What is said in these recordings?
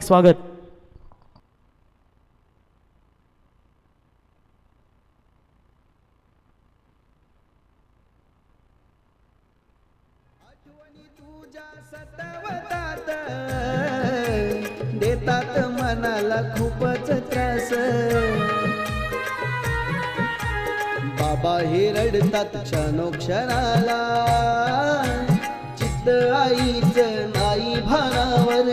स्वागत. देतात मनाला खूपच त्रास. बाबा हे रडतात क्षणोक्षणाला. चित्त आईच नाही भानावर.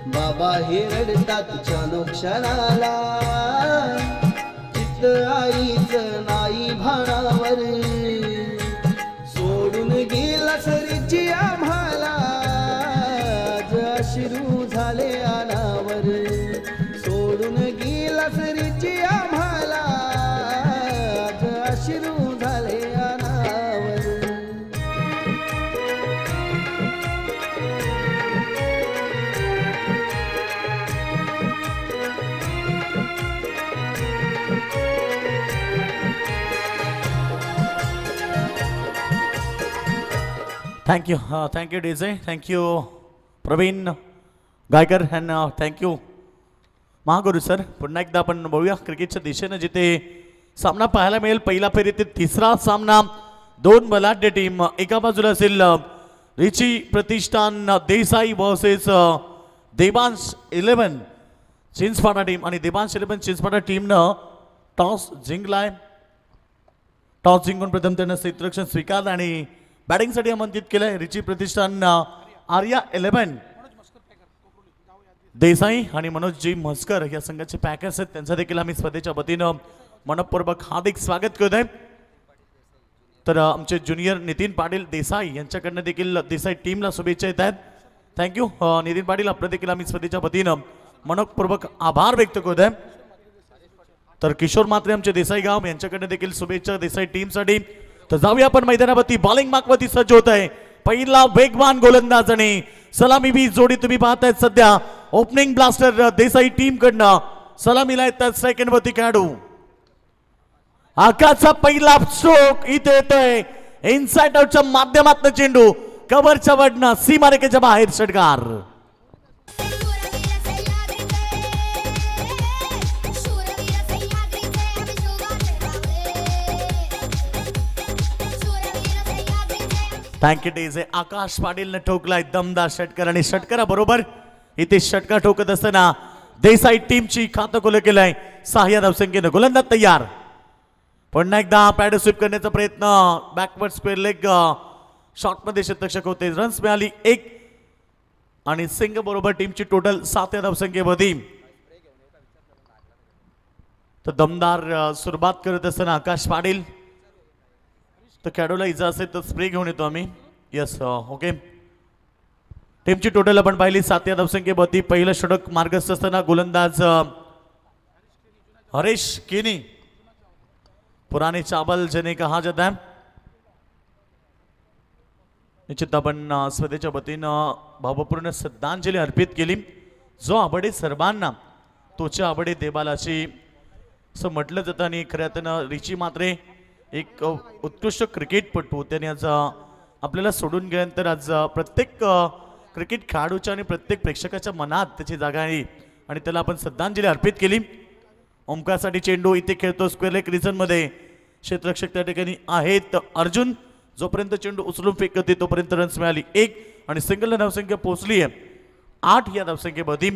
बाबा हे रडतात क्षणोक्षणाला. चित्त आईच नाही भानावर. सोडून गेला सरीची आम्हाला. अश्रू झाले अनावर. सोडून गेला सरीची आम्हाला. अश्रू झाले अनावर. Thank you DJ. Thank you Praveen Gaikar and thank you Mahaguru sir. पुन्हा एकदा आपण बघूया क्रिकेटच्या दिशेनं जिथे सामना पाहायला मिळेल. पहिला फेरीतील तिसरा सामना. दोन बलाढ्य टीम. एका बाजूला असेल रिची प्रतिष्ठान देसाई वर्सेस देवांश 11 चिंचपाडा टीम. आणि देवांश 11 चिंचपाडा टीमनं टॉस जिंकलाय. टॉस जिंकून प्रथम त्यानं क्षेत्ररक्षण स्वीकारलं आणि बॅटिंगसाठी आमंत्रित केलंय. रिची प्रतिष्ठान आर्या 11 देसाई आणि मनोजजी म्हसकर या संघाचे पॅकर्स आहेत. त्यांचा देखील आम्ही स्पर्धेच्या वतीनं मनपूर्वक हार्दिक स्वागत करतोय. तर आमचे ज्युनियर नितीन पाटील देसाई यांच्याकडनं देखील देसाई टीमला शुभेच्छा येत आहेत. थँक्यू नितीन पाटील. आपलं देखील आम्ही स्पर्धेच्या वतीनं मनपूर्वक आभार व्यक्त करतोय. तर किशोर मात्रे आमचे देसाई गाव यांच्याकडनं देखील शुभेच्छा देसाई टीमसाठी. तर जाऊया आपण मैदानावरती. बॉलिंग मागवरती सज्ज होत आहे. पहिला वेगवान गोलंदाज आणि सलामी बी जोडी तुम्ही पाहतायत सध्या. ओपनिंग ब्लास्टर देसाई टीम कडनं सलामीला येतात सेकंड वरती खेळाडू. आकाशचा पहिला स्ट्रोक इथे येतोय. इनसाइड आउटच्या माध्यमातून चेंडू कव्हरच्या वडनं सीमारेखेच्या बाहेर षटकार. Thank you DJ. आकाश पाटीलने ठोकलाय दमदार षटकार आणि षटकाराबरोबर इथे षटकार ठोकत असताना देसाई टीमची खातं खुलं केलंय. 6 धावसंख्येनं गोलंदाज तयार. पुन्हा एकदा पॅड स्वीप करण्याचा प्रयत्न. बॅकवर्ड स्क्वेअर लेग शॉटमध्ये शतरक्षक होते. रन्स मिळाली 1 आणि सिंग बरोबर टीमची टोटल 7 धावसंख्येमध्ये. तर दमदार सुरुवात करत असताना आकाश पाटील. तर खेळाडूला इजा असेल तर स्प्रे घेऊन येतो आम्ही. Yes okay. टीमची टोटल आपण पाहिली 7 धावसंख्येवरती. पहिलं षटक मार्गस्थ असताना गोलंदाज हरीश केनी. पुराने चावल जिन्हें कहा जाता है. निश्चित आपण स्पर्धेच्या वतीनं भावपूर्ण श्रद्धांजली अर्पित केली. जो आवडे सर्वांना तोचे आवडे देवालाची असं म्हटलं जातं. आणि खऱ्या अर्थानं रिची मात्रे एक उत्कृष्ट क्रिकेटपटू. त्याने आज आपल्याला सोडून गेल्यानंतर आज प्रत्येक क्रिकेट खेळाडूच्या आणि प्रत्येक प्रेक्षकाच्या मनात त्याची जागा आहे आणि त्याला आपण श्रद्धांजली अर्पित केली. ओमकारसाठी चेंडू इथे खेळतो स्क्वेअर लेग रिजनमध्ये. क्षेत्ररक्षक त्या ठिकाणी आहेत. अर्जुन जोपर्यंत चेंडू उचलून फेक करते तोपर्यंत रन्स मिळाली 1 आणि सिंगल धावसंख्या पोहोचली आहे 8 या धावसंख्येमध्ये.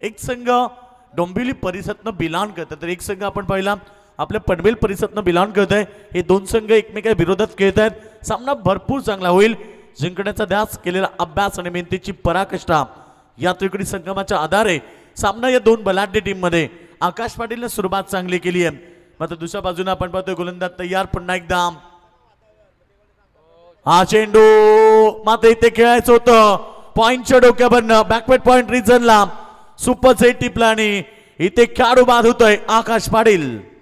एक संघ डोंबिवली परिसरातनं बिलॉंग करतात तर एक संघ आपण पाहिला आपल्या पनवेल परिसरातनं बिलॉंग करत आहे. हे दोन संघ एकमेकांच्या विरोधात खेळत आहेत. सामना भरपूर चांगला होईल. जिंकण्याचा ध्यास, केलेला अभ्यास आणि मेहनतीची पराकाष्ठा या त्रिकोणी संगमाच्या आधारे सामना या दोन बलाढ्य टीम मध्ये. आकाश पाटीलने सुरुवात चांगली केली आहे. मात्र दुसऱ्या बाजूने आपण पाहतोय गोलंदाज तयार. पुन्हा एकदा हा चेंडू मात्र इथे खेळायचं होतं पॉइंटच्या डोक्यावरनं बॅकवर्ड पॉइंट रिजनला. सुपर सेट टिपला आणि इथे खेळाडू बाद होतोय आकाश पाटील.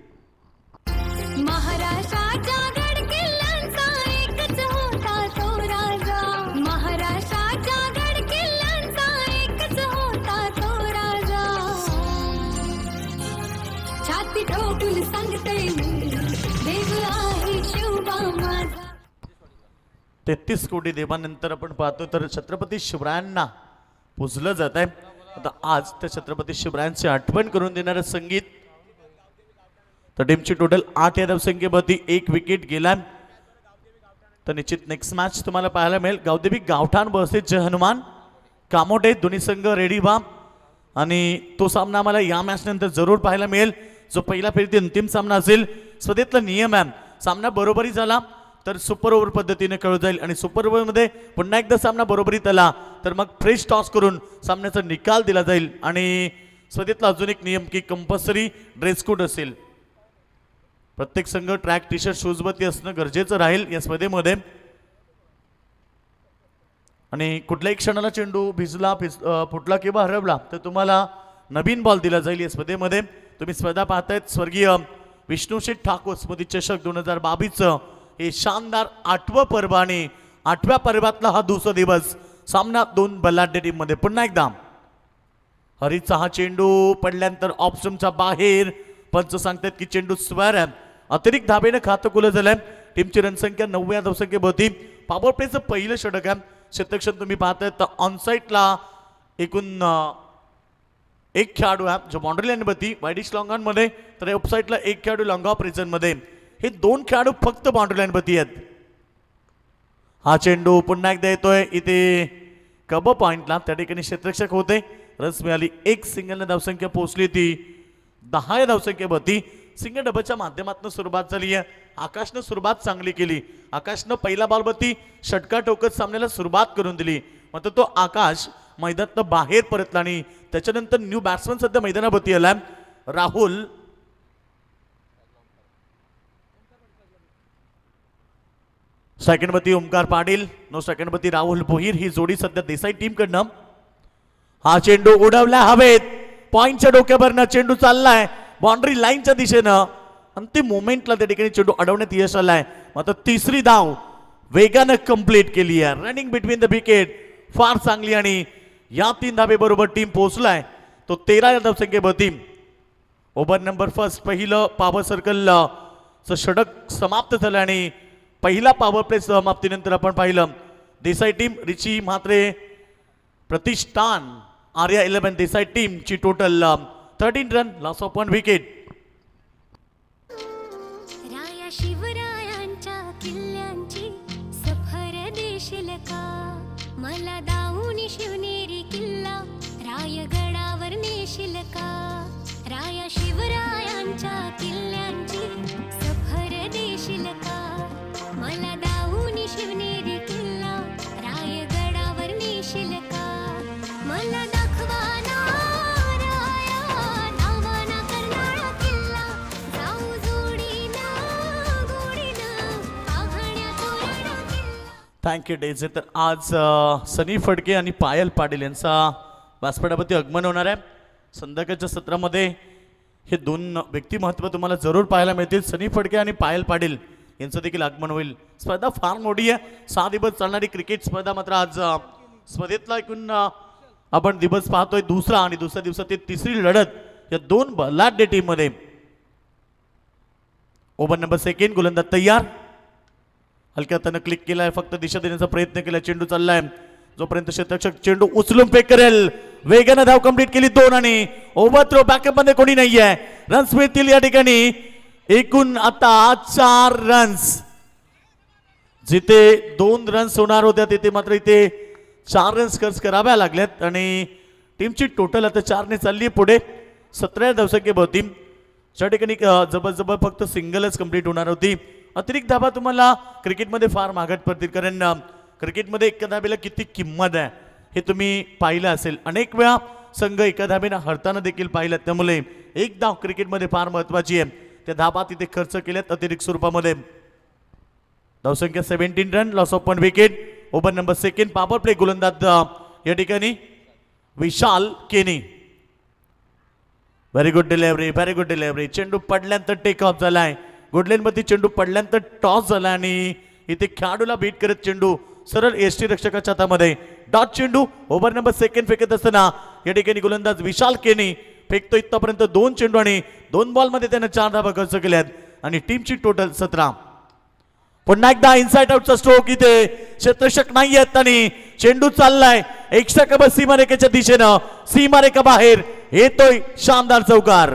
तेहतीस कोटी देवानंतर आपण पाहतो तर छत्रपती शिवरायांना पुजलं जात आहे. आता आज त्या छत्रपती शिवरायांची आठवण करून देणारं संगीत. तर टीमची टोटल 8 या धावसंख्येवरती 1 विकेट गेला. तर निश्चित नेक्स्ट मॅच तुम्हाला पाहायला मिळेल. गावदेवी गावठाण वर्सेस जय हनुमान कामोटे दोन्ही संघ रेडी व्हा आणि तो सामना आम्हाला या मॅच नंतर जरूर पाहायला मिळेल. जो पहिला फेरीतील अंतिम सामना असेल. स्पर्धेतला नियम आहे, सामना बरोबरी झाला तर सुपर ओव्हर पद्धतीने खेळू जाईल आणि सुपर ओव्हरमध्ये पुन्हा एकदा सामना बरोबरीत आला तर मग फ्रेश टॉस करून सामन्याचा निकाल दिला जाईल. आणि स्पर्धेतला अजून एक नियम की कंपल्सरी ड्रेस कोड असेल. प्रत्येक संघ ट्रॅक टी शर्ट शूजवरती असणं गरजेचं राहील या स्पर्धेमध्ये. आणि कुठल्याही क्षणाला चेंडू भिजला फुटला किंवा हरवला तर तुम्हाला नवीन बॉल दिला जाईल या स्पर्धेमध्ये. तुम्ही स्पर्धा पाहतायत स्वर्गीय विष्णुशेठ ठाकूर स्मृती चषक 2022 हे शानदार 8वं पर्व आणि 8व्या पर्वातला हा दुसरा दिवस. सामना 2 बलाढ्य टीम मध्ये. पुन्हा एकदा हरीचा हा चेंडू पडल्यानंतर ऑप्शनच्या बाहेर. पंच सांगतात की चेंडू स्क्वेअर आहे. अतिरिक्त धाबेनं खातं खुलं झालंय. टीमची रनसंख्या 9 या धावसंख्येवरती. पॉवर प्लेचं पहिलं षटक आहे. क्षेत्ररक्षण तुम्ही पाहताय तर ऑनसाईटला एकूण एक खेळाडू आहे जो बाउंड्री लाईनवरती वाईडिश लॉंग मध्ये, तर ऑफसाईडला एक खेळाडू लॉंग ऑफ रिजन मध्ये. हे 2 खेळाडू फक्त बाउंड्री लाईनवरती आहेत. हा चेंडू पुन्हा एकदा येतोय इथे कब पॉइंटला. त्या ठिकाणी क्षेत्ररक्षक होते. रस मिळाली. 1 सिंगलने धावसंख्या पोहोचली ती 10 या धावसंख्येवरती. सिंगल डबलच्या माध्यमातून सुरुवात झाली आहे. आकाशनं सुरुवात चांगली केली. आकाशनं पहिला बॉलवरती षटका टोकत सामन्याला सुरुवात करून दिली. मात्र तो आकाश मैदानात बाहेर परतला आणि त्याच्यानंतर न्यू बॅट्समन सध्या मैदानावरती आला राहुल. सेकंडवरती ओमकार पाटील, नो सेकंडवरती राहुल भोईर. ही जोडी सध्या देसाई टीम कडनं. हा चेंडू उडवला हवेत. पॉइंटच्या डोक्यावरनं चेंडू चाललाय बाउंड्री लाईनच्या दिशेनं. अंतिम मोमेंटला त्या ठिकाणी चेंडू अडवण्यात यश आलाय. मात्र तिसरी धाव वेगानं कंप्लीट केली आहे. रनिंग बिटवीन द विकेट फार चांगली आणि या 3 धाबेबरोबर टीम पोहोचलाय तो 13 या धावसंख्येवरती. ओव्हर नंबर फर्स्ट पहिलं पॉवर सर्कलचं षटक समाप्त झालं आणि पहिला पॉवर प्ले समाप्तीनंतर आपण पाहिलं देसाई टीम रिची म्हात्रे प्रतिष्ठान आर्या 11 देसाई टीमची total 13 run loss of 1 wicket. राया शिवरायांच्या किल्ल्यांची सफर देशील का? मला दाऊनी शिवनेरी किल्ला रायगडावर नेशील का? राया शिवरायांच्या किल्ल्यांची सफर देशील का? मला दाऊनी शिवनेरी किल्ला रायगडावर नेशील का? मला दाखवा ना राया नावाना करणारा किल्ला. जाऊ जोडीनं गोडीनं पाहण्या तोरणा किल्ला. थँक्यू डेझे. तर आज सनी फडके आणि पायल पाटील यांचा व्यासपीठावरती आगमन होणार आहे. संध्याकाळच्या सत्रामध्ये हे 2 व्यक्तिमत्व तुम्हाला जरूर पाहायला मिळतील. सनी फडके आणि पायल पाटील यांचं देखील आगमन होईल. स्पर्धा फार मोठी आहे. 6 दिवस चालणारी क्रिकेट स्पर्धा. मात्र आज स्पर्धेतला एकूण आपण दिवस पाहतोय दुसरा आणि दुसऱ्या दिवसात तिसरी लढत या 2 बलाढ्य टीम मध्ये. ओव्हर नंबर सेकंड गोलंदाज तयार. हलक्या हातानं क्लिक केलाय. फक्त दिशा देण्याचा प्रयत्न केला. चेंडू चाललाय. जोपर्यंत क्षेत्ररक्षक चेंडू उचलून फेक करेल वेगानं धाव कंप्लीट केली 2 आणि ओव्हर थ्रो. बॅकअप मध्ये कोणी नाहीये. रन्स मिळतील या ठिकाणी. एकूण आता 4 रन्स. जिथे 2 रन्स होणार होत्या तिथे मात्र इथे 4 रन्स खर्च कराव्या लागल्यात आणि टीमची टोटल आता 4 ने चालली आहे पुढे 17 धावसंख्येवरती. ज्या ठिकाणी जबरजबर फक्त सिंगलच कंप्लीट होणार होती. अतिरिक्त धाबा तुम्हाला क्रिकेटमध्ये फार महागत पडतील. कारण क्रिकेटमध्ये एका धाब्याला किती किंमत आहे हे तुम्ही पाहिलं असेल. अनेक वेळा संघ एका धाब्यानं हरताना देखील पाहिलं. त्यामुळे एक धाव क्रिकेटमध्ये फार महत्वाची आहे. त्या धाबा तिथे खर्च केल्यात अतिरिक्त स्वरूपामध्ये. धावसंख्या 17 run loss of 1 wicket. Over number second power play गोलंदाज या ठिकाणी विशाल केनी. Very good delivery, very good delivery. चेंडू पडल्यानंतर टेक ऑफ झालाय. गुडलेन मध्ये चेंडू पडल्यानंतर टॉस झाला आणि इथे खेळाडूला बीट करत चेंडू सरळ एसटी रक्षकाच्या हातामध्ये. डॉट चेंडू ओव्हर नंबर सेकंड फेकत असताना या ठिकाणी गोलंदाज विशाल केनी फेकतो इथपर्यंत 2 चेंडू आणि 2 बॉलमध्ये त्याने 4 धावा खर्च केल्यात आणि टीमची टोटल 17. पुन्हा एकदा इनसाइड आउटचा स्ट्रोक. इथे क्षेत्ररक्षक नाही आहेत आणि चेंडू चाललाय एक्स्ट्रा सीमारेखेच्या दिशेनं, सीमारेखा बाहेर येतोय शानदार चौकार.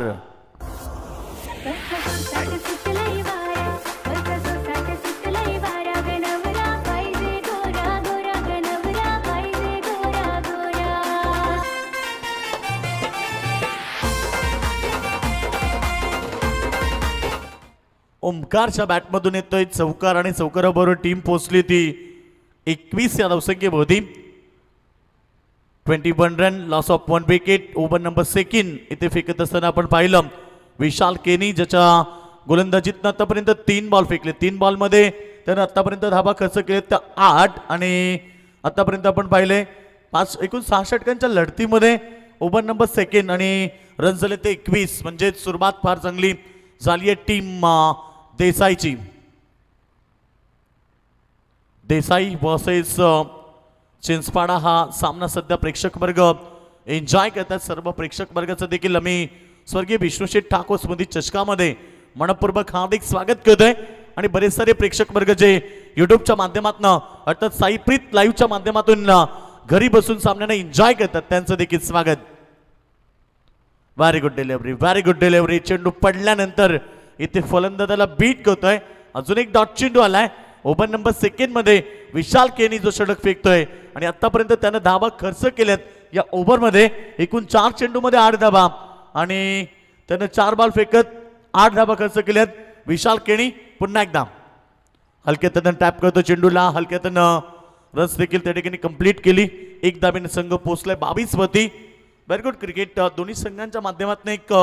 ओमकारच्या बॅटमधून येतोय चौकार आणि चौकाराबरोबर टीम पोहोचली ती 21 या धावसंख्येभोवती. 21 run, loss of 1 wicket. Over number second इथे फेकत असताना आपण पाहिलं विशाल केनी, ज्याच्या गोलंदाजीतनं आतापर्यंत 3 बॉल फेकले. 3 बॉलमध्ये त्यानं आतापर्यंत धाबा खर्च केले त्या 8 आणि आतापर्यंत आपण पाहिले 5 एकूण 6 षटकांच्या लढतीमध्ये ओव्हर नंबर सेकंड आणि रन झाले ते 21. म्हणजे सुरुवात फार चांगली झाली आहे टीम देसाईची. देसाई वर्सेस चिंचपाडा हा सामना सध्या प्रेक्षक वर्ग एन्जॉय करतात. सर्व प्रेक्षक वर्गाचं देखील आम्ही स्वर्गीय विष्णुशेठ ठाकूर स्मृती चषकामध्ये मनपूर्वक हार्दिक स्वागत करतोय. आणि बरेच सारे प्रेक्षक वर्ग जे युट्यूबच्या माध्यमातून अर्थात साईप्रीत लाईव्हच्या माध्यमातून घरी बसून सामन्याने एन्जॉय करतात, त्यांचं देखील स्वागत. Very good delivery, very good delivery. चेंडू पडल्यानंतर इथे फलंदाजाला बीट करतोय. अजून एक डॉट चेंडू आलाय. ओव्हर नंबर सेकंड मध्ये विशाल केनी जो षटक फेकतोय आणि आतापर्यंत त्यानं धाबा खर्च केल्यात या ओव्हरमध्ये. एकूण 4 चेंडूमध्ये 8 धाबा आणि त्यानं 4 बॉल फेकत 8 धाबा खर्च केल्यात. विशाल केनी पुन्हा एकदा हलक्यातनं टॅप करतो चेंडूला, हलक्यातनं रन्स देखील त्या ठिकाणी कंप्लीट केली. 1 धाबेने संघ पोहोचलाय 22 वरती. Very good cricket. दोन्ही संघांच्या माध्यमातून एक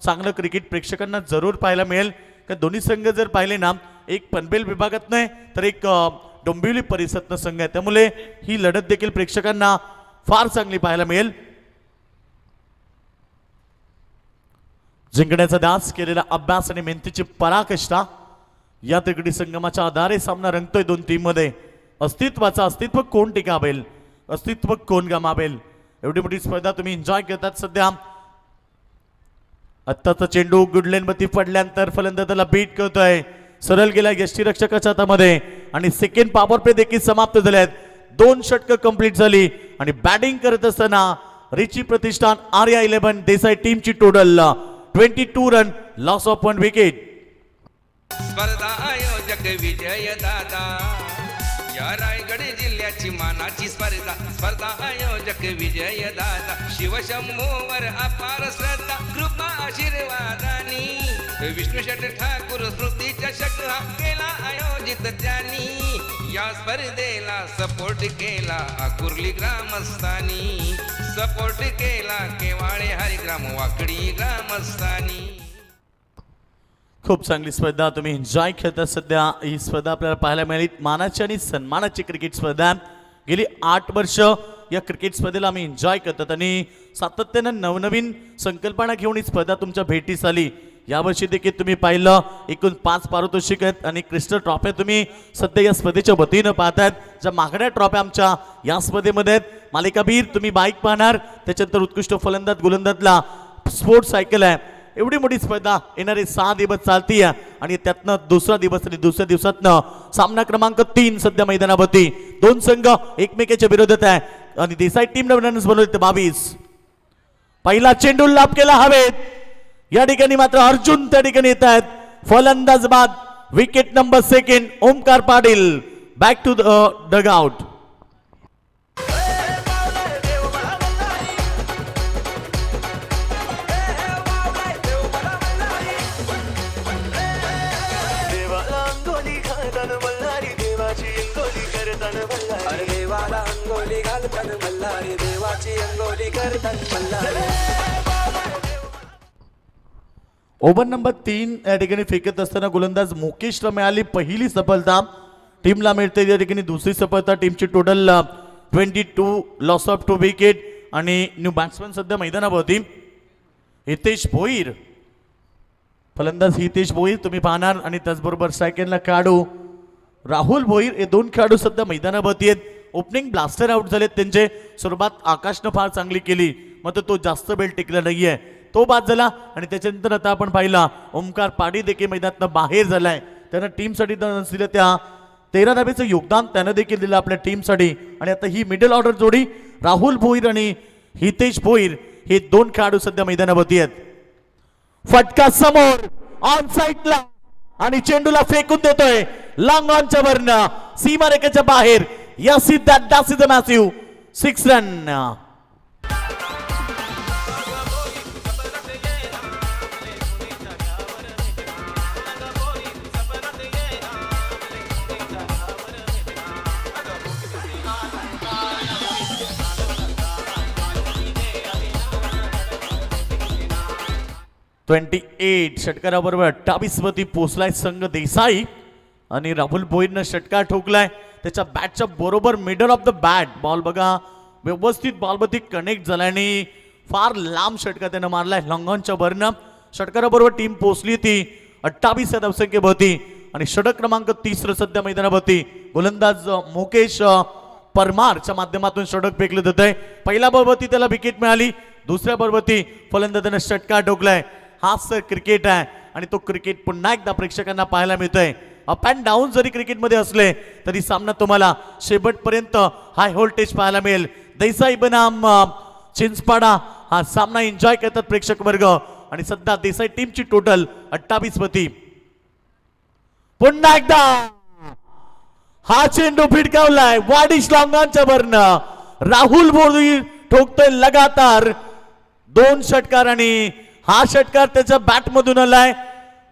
चांगलं क्रिकेट प्रेक्षकांना जरूर पाहायला मिळेल. का दोन्ही संघ जर पाहिले ना, एक पनवेल विभागात नाही तर एक डोंबिवली परिसरातनं संघ आहे, त्यामुळे ही लढत देखील प्रेक्षकांना फार चांगली पाहायला मिळेल. जिंकण्याचा दास केलेला अभ्यास आणि मेहनतीची पराकाष्ठा या तिकडी संगमाच्या आधारे सामना रंगतोय दोन टीम मध्ये. अस्तित्व कोण टिकावेल, अस्तित्व कोण गमावेल, एवढी मोठी स्पर्धा तुम्ही एन्जॉय करतात सध्या. आत्ताचा चेंडू गुडलेन वरती पडल्यानंतर फलंदाजाला बीट करतोय, सरळ गेला यष्टीरक्षकाच्या हातामध्ये आणि सेकंड पॉवर प्ले देखील समाप्त झालेत. 2 षटकं कंप्लीट झाली आणि बॅटिंग करत असताना रिची प्रतिष्ठान आर्या 11 देसाई टीमची total 22 run, loss of 1 wicket. स्पर्धा आयोजक विजय दादा, या रायगड जिल्ह्याची मानाची स्पर्धा आयोजक विजय दादा. शिवशंभूवर अपार श्रद्धा, कृपा आशीर्वादानी, विष्णुशेठ ठाकूर स्मृती चषक हा केला आयोजित त्यांनी. या स्पर्धेला सपोर्ट केला कुर्ली ग्रामस्थानी, सपोर्ट केला केवाळे हरिग्राम वाकडी ग्रामस्थानी. खूप चांगली स्पर्धा तुम्ही एन्जॉय करता सध्या. ही स्पर्धा आपल्याला पाहायला मिळाली. मानाची आणि सन्मानाची क्रिकेट स्पर्धा. गेली 8 वर्ष या क्रिकेट स्पर्धेला आम्ही एन्जॉय करतात आणि सातत्यानं नवनवीन संकल्पना घेऊन ही स्पर्धा तुमच्या भेटीस आली. यावर्षी देखील तुम्ही पाहिलं एकूण 5 पारितोषिक आहेत आणि क्रिस्टल ट्रॉफ्या तुम्ही सध्या या स्पर्धेच्या वतीनं पाहतायत. ज्या मागण्या ट्रॉफ्या आमच्या या स्पर्धेमध्ये आहेत. मालिकाबीर तुम्ही बाईक पाहणार, त्याच्यानंतर उत्कृष्ट फलंदाज गोलंदाजला स्पोर्ट्स सायकल आहे. एवढी मोठी स्पर्धा येणारे 6 दिवस चालतीय आणि त्यातनं दुसरा दिवस आणि दुसऱ्या दिवसातनं सामना क्रमांक 3 सध्या मैदानावरती. 2 संघ एकमेकाच्या विरोधात आहे आणि देसाई टीम रन्स बनवले 22. पहिला चेंडू लाभ केला हवेत. या ठिकाणी मात्र अर्जुन त्या ठिकाणी येत आहेत. फलंदाज बाद. Wicket number second. Omkar Patil back to the dugout. Over number 3 या ठिकाणी फेकत असताना गोलंदाज मुकेशला मिळाली पहिली सफलता. टीमला मिळते या ठिकाणी दुसरी सफलता. टीमची टोटल 22, लॉस ऑफ 2 विकेट आणि न्यू बॅट्समॅन सध्या मैदानावरती. हितेश भोईर, फलंदाज हितेश भोईर तुम्ही पाहणार आणि त्याचबरोबर सेकंडला खेळाडू राहुल भोईर. हे 2 खेळाडू सध्या मैदानावरती आहेत. ओपनिंग ब्लास्टर आउट झालेत त्यांचे. सुरुवात आकाशनं फार चांगली केली, मात्र तो जास्त वेळ टिकला नाहीये, तो बाद झाला. आणि त्याच्यानंतर आता आपण पाहिला ओमकार पाटील देखील मैदानातनं बाहेर झालाय. त्यानं टीमसाठी दिलं त्या 13 धाब्याचं योगदान त्यानं देखील दिलं आपल्या टीमसाठी. आणि आता ही मिडल ऑर्डर जोडी राहुल भोईर आणि हितेश भोईर हे दोन खेळाडू सध्या मैदानावरती आहेत. फटका समोर ऑन साइडला आणि चेंडूला फेकून देतोय लॉंग ऑनच्या वरनं सीमारेखेच्या बाहेर. Yes, that is a massive 6 run. षटकाराबरोबर 28 वरती पोहोचलाय संघ देसाई आणि राहुल भोईरनं षटकार ठोकलाय त्याच्या बॅटच्या बरोबर middle of the bat. Ball बघा व्यवस्थित बॉलवरती कनेक्ट झाला आणि फार लांब षटकार त्यानं मारलाय लॉंगॉनच्या वरनं. षटकाराबरोबर टीम पोहोचली ती 28 या धावसंख्येवरती आणि षटक क्रमांक 30 सध्या मैदानावरती गोलंदाज मुकेश परमारच्या माध्यमातून षटक फेकलं जात आहे. पहिल्या बॉलवरती त्याला विकेट मिळाली, दुसऱ्या बॉलवरती फलंदाजानं षटकार ठोकलाय. हाच क्रिकेट आहे आणि तो क्रिकेट पुन्हा एकदा प्रेक्षकांना पाहायला मिळतोय. अप अँड डाऊन जरी क्रिकेटमध्ये असले तरी सामना तुम्हाला शेवटपर्यंत हाय व्होल्टेज पाहायला मिळेल. देसाई बनाम चिंचपाडा हा सामना एन्जॉय करतात प्रेक्षक वर्ग आणि सध्या देसाई टीमची टोटल 28 वरती. पुन्हा एकदा हा चेंडू फिटकावलाय वाडिश लॉंगांच्या वरनं. राहुल भोईर ठोकतोय लगातार 2 षटकार आणि हा षटकार त्याच्या बॅट मधून आलाय.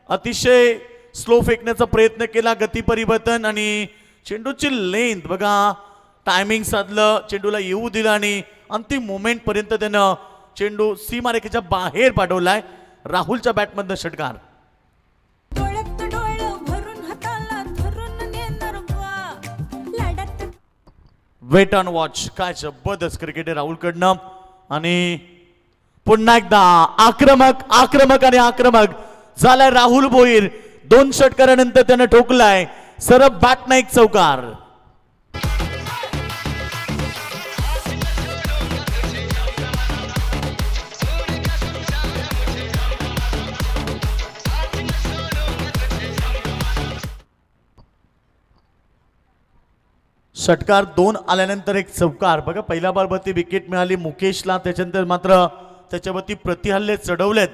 अतिशय स्लो फेकण्याचा प्रयत्न केला, गती परिवर्तन आणि चेंडूची लेंथ बघा, टायमिंग साधलं, चेंडूला येऊ दिलं आणि अंतिम मोमेंट पर्यंत त्यानं चेंडू सीमारेखेच्या बाहेर पाठवलाय. राहुलच्या बॅटमधनं षटकार. Wait on watch. काय जबरदस्त क्रिकेट आहे राहुलकडनं आणि पुन्हा एकदा आक्रमक झालाय राहुल भोईर. 2 षटकारानंतर त्यानं ठोकलाय सरब बॅट ना एक चौकार. षटकार 2 आल्यानंतर एक चौकार. बघा पहिल्या बॉलवरती विकेट मिळाली मुकेशला, त्याच्यानंतर मात्र त्याच्यावरती प्रतिहल्ले चढवलेत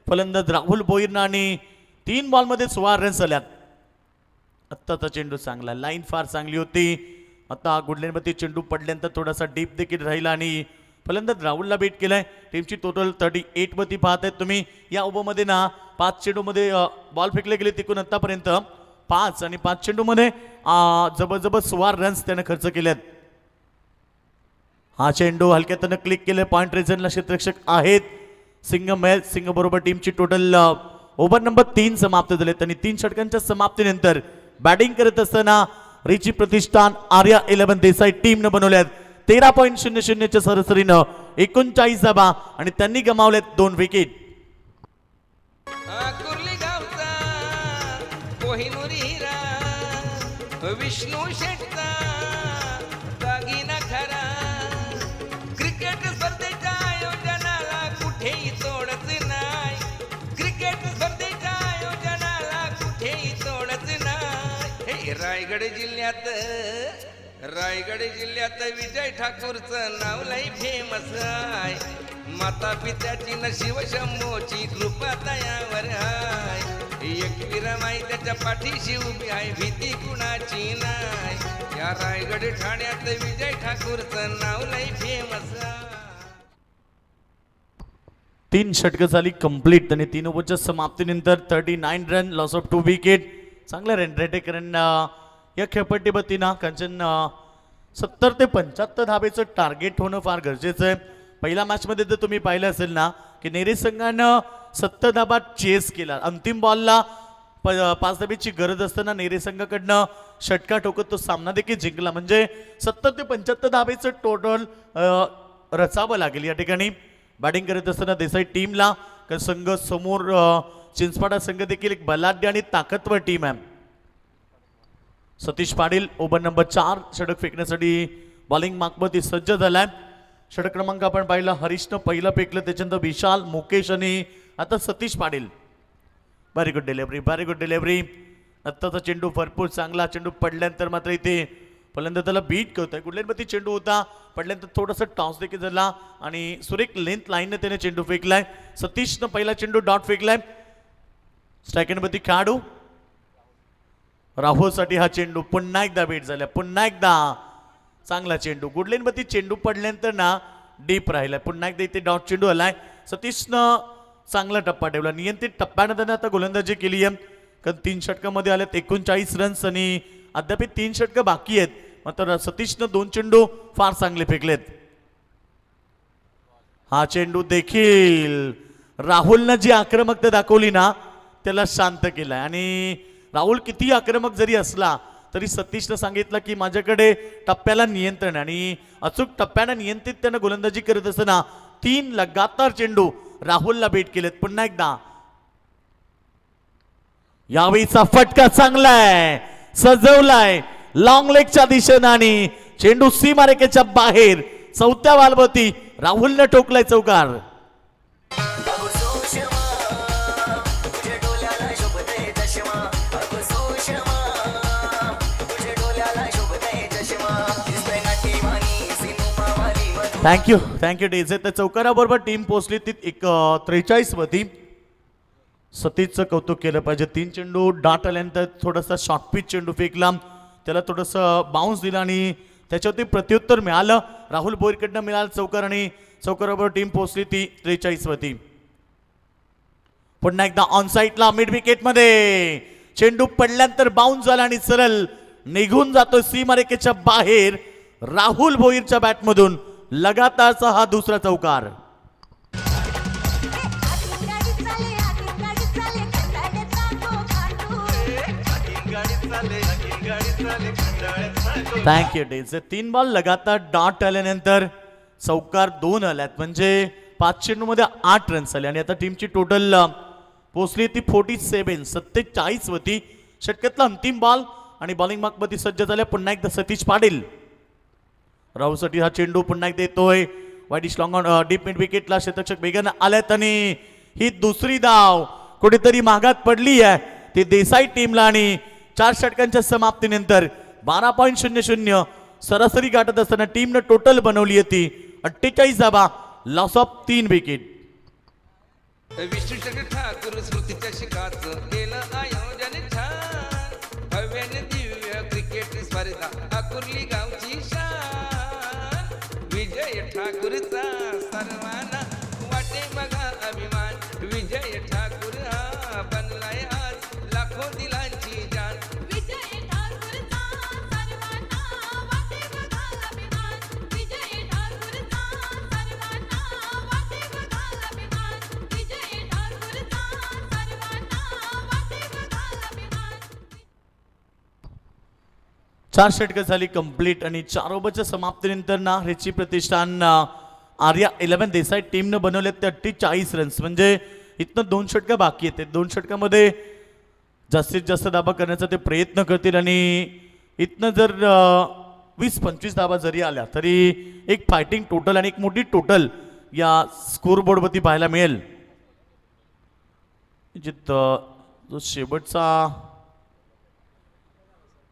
फलंदाज राहुल भोईरनं आणि 3 बॉलमध्ये 16 रन्स आल्यात. आत्ताचा चेंडू चांगला, लाईन फार चांगली होती. आता गुडलेनवरती चेंडू पडल्यानंतर थोडासा डीप देखील राहिला आणि फलंदाज राहुलला बेट केलाय. टीमची टोटल 38 वरती पाहत आहेत तुम्ही. या ओव्हरमध्ये ना 5 चेंडूमध्ये बॉल फेकले गेले तिकून आतापर्यंत 5 आणि 5 चेंडूमध्ये जबरदस्त 16 रन्स त्यानं खर्च केलेत. हा चेंडू हलक्यातनं क्लिक केले. पॉइंट रेझनला क्षेत्ररक्षक आहेत सिंग बरोबर टीमची टोटल ओव्हर नंबर 3 समाप्त झाले. त्यांनी 3 षटकांच्या समाप्तीनंतर बॅटिंग करत असताना रिची प्रतिष्ठान आर्या 11 देसाई टीमनं बनवल्यात 13.00च्या सरासरीनं 39 धावा आणि त्यांनी गमावल्यात 2 विकेट. कुर्ली गावचा कोहिनूर हिरा विष्णू शेटचा दागिना खरा. क्रिकेट स्पर्धेच्या आयोजनाला कुठेही तोडच नाही. क्रिकेट स्पर्धेच्या आयोजनाला कुठेही तोडच नाही. हे रायगड जिल्ह्यात विजय ठाकूरचं नाव लई फेमस आहे. माता पित्याची न शिवशंभोची कृपा तयावर आहे. एकवीर माई त्याच्या पाठीशी उभी आहे, भीती कुणाची नाही. या रायगड ठाण्यात विजय ठाकूरचं नाव लई फेमस आहे. 3 षटकं झाली कंप्लीट आणि 3 ओव्हरच्या समाप्तीनंतर 39 रन, लॉस ऑफ 2 विकेट. चांगला रन रेट आहे कारण या खेळपट्टीवरती ना कंचन 70 ते 75 धाबेचं टार्गेट होणं फार गरजेचं आहे. पहिल्या मॅचमध्ये जर तुम्ही पाहिलं असेल ना की नेरे संघानं 70 धाबा चेस केला. अंतिम बॉलला 5 धाबेची गरज असताना नेरे संघाकडनं षटका ठोकत तो सामना देखील जिंकला. म्हणजे 70 ते 75 धाबेचं टोटल रचावं लागेल या ठिकाणी. बॅटिंग करत असताना देसाई टीमला संघ समोर चिंचपाडा संघ देखील एक बलाढ्य आणि ताकदवर टीम आहे. सतीश पाटील ओव्हर नंबर 4 षटक फेकण्यासाठी बॉलिंग मार्कवरती सज्ज झालाय. षटक क्रमांक आपण पाहिला, हरीशनं पहिलं फेकलं, त्याच्यानंतर विशाल, मुकेश आणि आता Satish Patil. Very good delivery आत्ताचा चेंडू भरपूर चांगला चेंडू पडल्यानंतर मात्र इथे पहिल्यांदा त्याला बीट करतोय. कुठल्याही चेंडू होता पडल्यानंतर थोडासा टॉस देखील झाला आणि सुरेख लेंथ लाईनने त्याने चेंडू फेकलाय. सतीशनं पहिला चेंडू डॉट फेकलाय. स्ट्रायकरवरती खेळाडू राहुलसाठी हा चेंडू पुन्हा एकदा बीट झाला. पुन्हा एकदा चांगला चेंडू गुडलेनवरती चेंडू पडल्यानंतर ना डीप राहिलाय. पुन्हा एकदा इथे डॉट चेंडू आलाय. सतीशनं चांगला टप्पा ठेवला. नियंत्रित टप्प्यानं त्याने आता गोलंदाजी केली आहे. कारण 3 षटकामध्ये आल्यात 39 रन्स आणि अद्याप 3 षटकं बाकी आहेत. मात्र सतीशनं 2 चेंडू फार चांगले फेकलेत. हा चेंडू देखील राहुलनं जी आक्रमकता दाखवली ना त्याला शांत केलाय. आणि राहुल किती आक्रमक जरी असला तरी सतीशनं सांगितलं की माझ्याकडे टप्प्याला नियंत्रण आणि अचूक टप्प्यानं नियंत्रित त्यानं गोलंदाजी करत असताना 3 लगातार चेंडू राहुलला बेट केलेत. पुन्हा एकदा यावेळीचा फटका चांगलाय सजवलाय लॉंग लेगच्या दिशेनं आणि चेंडू सीमारेखेच्या बाहेर 4थ्या बॉलवरती राहुलनं ठोकलाय चौकार. थँक्यू डेझे. त्या चौकाराबरोबर टीम पोहोचली ती 43 वरती. सतीशचं कौतुक केलं पाहिजे. 3 चेंडू डाट आल्यानंतर थोडासा शॉर्ट पिच चेंडू फेकला त्याला थोडंसं बाउन्स दिला आणि त्याच्यावरती प्रत्युत्तर मिळालं. राहुल बोईरकडनं मिळालं चौकार आणि चौकाराबरोबर टीम पोहोचली ती 43 वरती. पुन्हा एकदा ऑन साईडला मिड विकेटमध्ये चेंडू पडल्यानंतर बाउन्स झाला आणि सरळ निघून जातो सीमारेखेच्या बाहेर. राहुल भोईरच्या बॅटमधून लगातारचा हा दुसरा चौकार. थँक्यू डेझे. 3 बॉल लगातार डॉट आल्यानंतर चौकार 2 आल्यात म्हणजे 5 चेंडूमध्ये 8 रन्स आले आणि आता टीमची टोटल पोहोचली ती 47 वरती. षटकातला अंतिम बॉल आणि बॉलिंग मार्कमध्ये सज्ज झाल्या. पुन्हा एकदा सतीश पाटील. राहुलसाठी हा चेंडू पुन्हा एकदा येतोय wideish long on deep mid विकेटला. शतक्षक वेगानं आल्यात आणि ही दुसरी धाव कुठेतरी मागात पडली आहे ती देसाई टीमला आणि 4 षटकांच्या समाप्तीनंतर 12.00 सरासरी गाठत असताना टीमनं टोटल बनवली होती 48 धावा. Loss of 3 wicket. Vishnu Thakur स्मृतीच्या शिकाचं केलं आयोजन छान. भव्याने दिव्य क्रिकेट स्पर्धा अकुर्ली गावची शान. विजय ठाकूरचा सर्वांना वाटे बघा अभिमान. विजय ठाकूर हा बनलाय आज लाखो दिलांची जान. विजय ठाकूरचा सर्वांना वाटे बघा अभिमान. विजय ठाकूरचा सर्वांना वाटे बघा अभिमान. विजय ठाकूरचा सर्वांना वाटे बघा अभिमान. 4 षटकं झाली कंप्लीट आणि 4 ओव्हरच्या समाप्तीनंतर ना ह्याची प्रतिष्ठान आर्या 11 देसाई टीमनं बनवले ते 48 रन्स म्हणजे इथनं 2 षटकं बाकी आहेत. 2 षटकामध्ये जास्तीत जास्त धाबा करण्याचा ते प्रयत्न करतील आणि इथनं जर 20-25 धाबा जरी आल्या तरी एक फायटिंग टोटल आणि एक मोठी टोटल या स्कोरबोर्डवरती पाहायला मिळेल. जो शेवटचा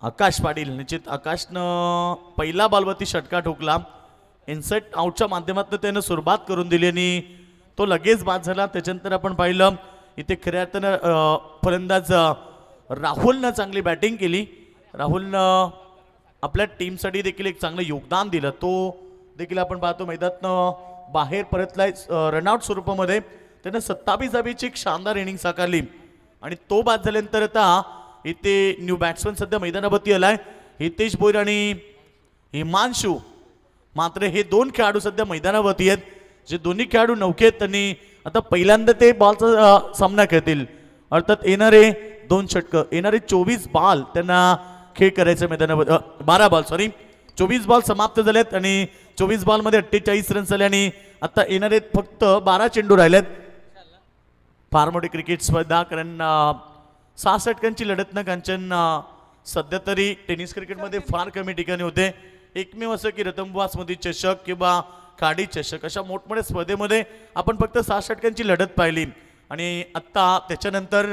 आकाश पाटील निश्चित आकाशनं पहिला बॉलवरती षटका ठोकला. इनसाइड आउटच्या माध्यमातून त्यानं सुरुवात करून दिली आणि तो लगेच बाद झाला. त्याच्यानंतर आपण पाहिलं इथे खऱ्या अर्थानं फलंदाज राहुलनं चांगली बॅटिंग केली. राहुलनं आपल्या टीमसाठी देखील एक चांगलं योगदान दिलं. तो देखील आपण पाहतो मैदानातनं बाहेर परतलाय रनआउट स्वरूपामध्ये. त्यानं 27 धाबीची एक शानदार इनिंग साकारली आणि तो बाद झाल्यानंतर आता इथे न्यू बॅट्समन सध्या मैदानावरती आलाय हितेश भोईर आणि हिमांशू. मात्र हे 2 खेळाडू सध्या मैदानावरती आहेत. जे दोन्ही खेळाडू नौके आहेत त्यांनी आता पहिल्यांदा ते बॉलचा सामना खेळतील. अर्थात येणारे 2 षटकं येणारे 24 बॉल त्यांना खेळ करायचं मैदानावर 12 बॉल 24 बॉल समाप्त झालेत आणि 24 बॉलमध्ये 48 रन्स झाले आणि आता येणारे फक्त 12 चेंडू राहिलेत. फार मोठी क्रिकेट स्पर्धा कारण 6 षटकांची लढत न कांचन सध्या तरी टेनिस क्रिकेटमध्ये फार कमी ठिकाणी होते. एकमेव असं की रतनबुवा स्मृती चषक किंवा काडी चषक अशा मोठमोठ्या स्पर्धेमध्ये आपण फक्त 6 षटकांची लढत पाहिली आणि आत्ता त्याच्यानंतर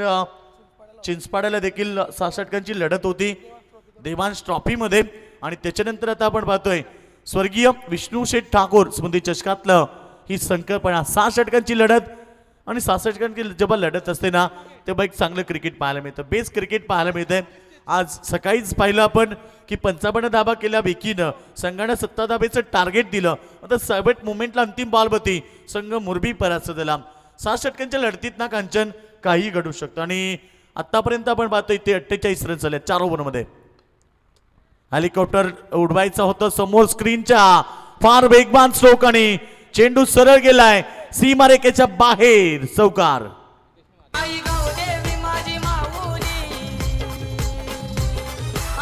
चिंचपाड्याला देखील 6 षटकांची लढत होती देवांश ट्रॉफीमध्ये आणि त्याच्यानंतर आता आपण पाहतोय स्वर्गीय विष्णू शेठ ठाकूर स्मृती चषकातलं ही संकल्पना 6 षटकांची लढत आणि 6 षटकांची जेव्हा लढत असते ना तेव्हा एक चांगलं क्रिकेट पाहायला मिळतं बेस्ट क्रिकेट पाहायला मिळतंय आज सकाळीच पाहिलं आपण की 55 धाबा केल्या विकीनं संघानं 70 धाबेचं टार्गेट दिलं आता सगळ्यात मुवमेंटला अंतिम बॉलवरती संघ मुरबी परास्त झाला 6 षटकांच्या लढतीत ना कांचन काही घडू शकतं आणि आतापर्यंत आपण पाहतो इथे 48 रन झाले 4 ओव्हरमध्ये हेलिकॉप्टर उडवायचा होतं समोर स्क्रीनच्या फार वेगवान स्ट्रोक आणि चेंडू सरळ गेलाय सीमारेखेच्या बाहेर चौकार आई गावदेवी माझी माऊली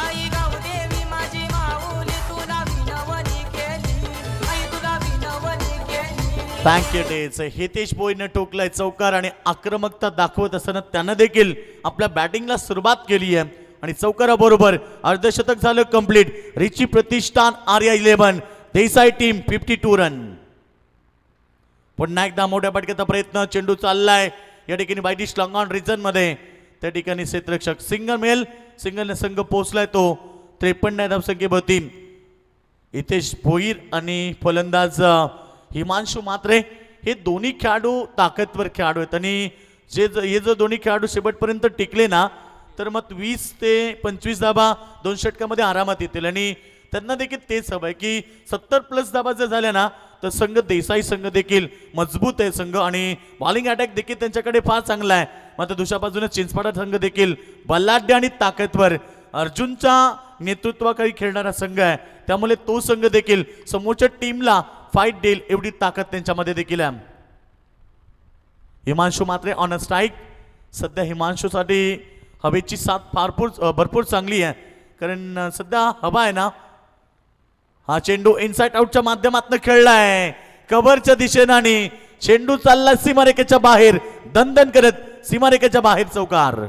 आई गावदेवी माझी माऊली तुला विनवणी केली आई तुला विनवणी केली थँक्यू डेच हितेश बोईनं टोकलाय चौकार आणि आक्रमकता दाखवत असताना त्यानं देखील आपल्या बॅटिंगला सुरुवात केली आहे आणि चौकाराबरोबर अर्धशतक झालं कंप्लीट रिची प्रतिष्ठान आर्या 11 देसाई टीम 52 रन पुन्हा एकदा मोठ्या फटक्याचा प्रयत्न चेंडू चाललाय या ठिकाणी बायडिश लॉंग ऑन रिजन मध्ये त्या ठिकाणी क्षेत्ररक्षक सिंगल मेल सिंगलने संघ पोहोचलाय तो 53 धावसंख्येभोवती हितेश भोईर आणि फलंदाज हिमांशू मात्रे हे दोन्ही खेळाडू ताकदवर खेळाडू आहेत आणि हे जर दोन्ही खेळाडू शेवटपर्यंत टिकले ना तर मग 20 ते 25 धाबा 2 षटकामध्ये आरामात येतील आणि त्यांना देखील तेच हवं आहे की 70+ धाबा जर झाल्या ना तर संघ देसाई संघ देखील मजबूत आहे संघ आणि बॉलिंग अटॅक देखील त्यांच्याकडे फार चांगला आहे मात्र दुसऱ्या बाजूने चिंचपाडा संघ देखील बलाढ्य आणि ताकदवर अर्जुनच्या नेतृत्वाखाली खेळणारा संघ आहे त्यामुळे तो संघ देखील समोरच्या टीमला फाईट देईल एवढी ताकद त्यांच्यामध्ये देखील आहे हिमांशू मात्रे ऑन अ स्ट्राईक सध्या हिमांशूसाठी हवेची साथ भरपूर चांगली आहे कारण सध्या हवा आहे ना हा चेंडू इनसाइड आउटच्या माध्यमातून खेळलाय कव्हरच्या दिशेनं आणि चेंडू चालला सीमारेखेच्या बाहेर दणदण करत सीमारेखेच्या बाहेर चौकार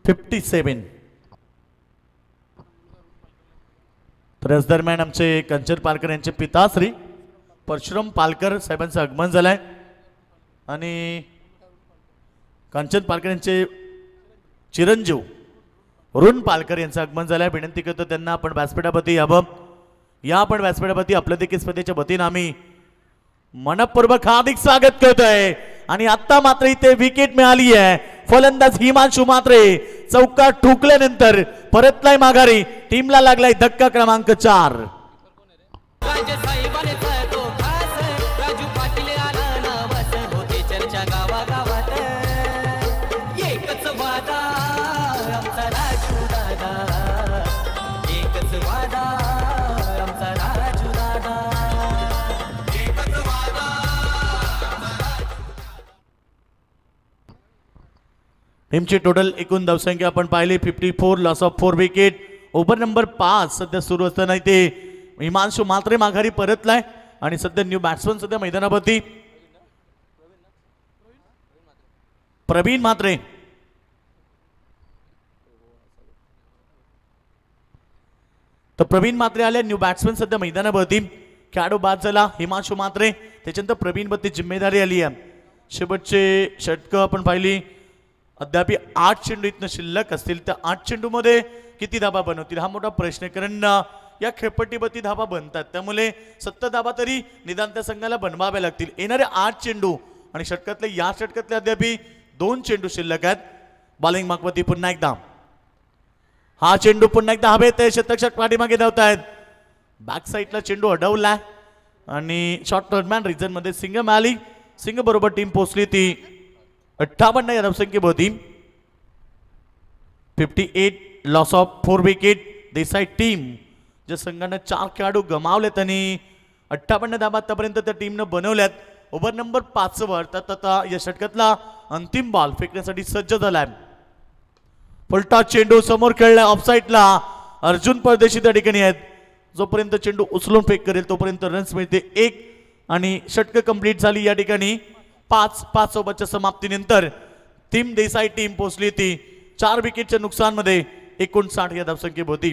$57 तर याच दरम्यान आमचे कंचन पालकर यांचे पिता श्री परशुराम पालकर साहेबांचं आगमन झालंय आणि कंचन पालकर यांचे चिरंजीव अरुण पालकर यांचं आगमन झालंय विनंती करतो त्यांना आपण व्यासपीठावरती यावं या आपण व्यासपीठावरती आपल्या देखील स्पर्धेच्या वतीनं आम्ही मनपूर्वक हार्दिक स्वागत करतोय आणि आता मात्र इथे विकेट मिळाली आहे फलंदाज हिमांशू मात्रे चौकार ठोकल्यानंतर परतलाय माघारी टीमला लागलाय धक्का क्रमांक 4 राजे साहेबाने तो खास राजू पाटील आला नवस होते चर्चा गावागावात एकच वादा आमचा राजू दादा एकच वादा आमचा राजू दादा एकच वादा टीमची टोटल एकूण धावसंख्या आपण पाहिली 54 loss of 4 wicket over number 5 सध्या सुरू असताना इथे हिमांशू मात्रे माघारी परतलाय आणि सध्या न्यू बॅट्समन सध्या मैदानावरती प्रवीण मात्रे तर प्रवीण मात्रे आले न्यू बॅट्समन सध्या मैदानावरती खेळाडू बाद झाला हिमांशू मात्रे त्याच्यानंतर प्रवीण वरती जिम्मेदारी आली आहे शेवटचे षटकं आपण पाहिली अद्याप 8 चेंडू इथनं शिल्लक असतील त्या 8 चेंडूमध्ये किती धाबा बनवतील हा मोठा प्रश्न आहे कारण या खेळपट्टीवरती धाबा बनतात त्यामुळे 70 धाबा तरी निदान त्या संघाला बनवाव्या लागतील येणारे 8 चेंडू आणि षटकातले या षटकातले अद्याप 2 चेंडू शिल्लक आहेत बॉलिंग मागवरती पुन्हा एकदा हा चेंडू पुन्हा एकदा हवेत आहे शतक पाठीमागे धावत आहेत बॅक साईडला चेंडू अडवलाय आणि शॉर्ट दरम्यान रिझन मध्ये सिंग मिळाली सिंग बरोबर टीम पोहोचली ती 58 या धावसंख्येभोवती 58 loss of 4 wicket Desai team ज्या संघानं 4 खेळाडू गमावलेत आणि 58 धाबा आतापर्यंत त्या टीमनं बनवल्यात ओव्हर नंबर 5 वर आता या षटकातला अंतिम बॉल फेकण्यासाठी सज्ज झालाय फलटा चेंडू समोर खेळलाय ऑफसाईडला अर्जुन परदेशी त्या ठिकाणी आहेत जोपर्यंत चेंडू उचलून फेक करेल तोपर्यंत रन्स मिळते 1 आणि षटक कंप्लीट झाली या ठिकाणी 5 ओव्हरच्या समाप्तीनंतर टीम देसाई टीम पोहोचली ती 4 विकेटच्या नुकसानमध्ये 59 या धावसंख्येभोवती.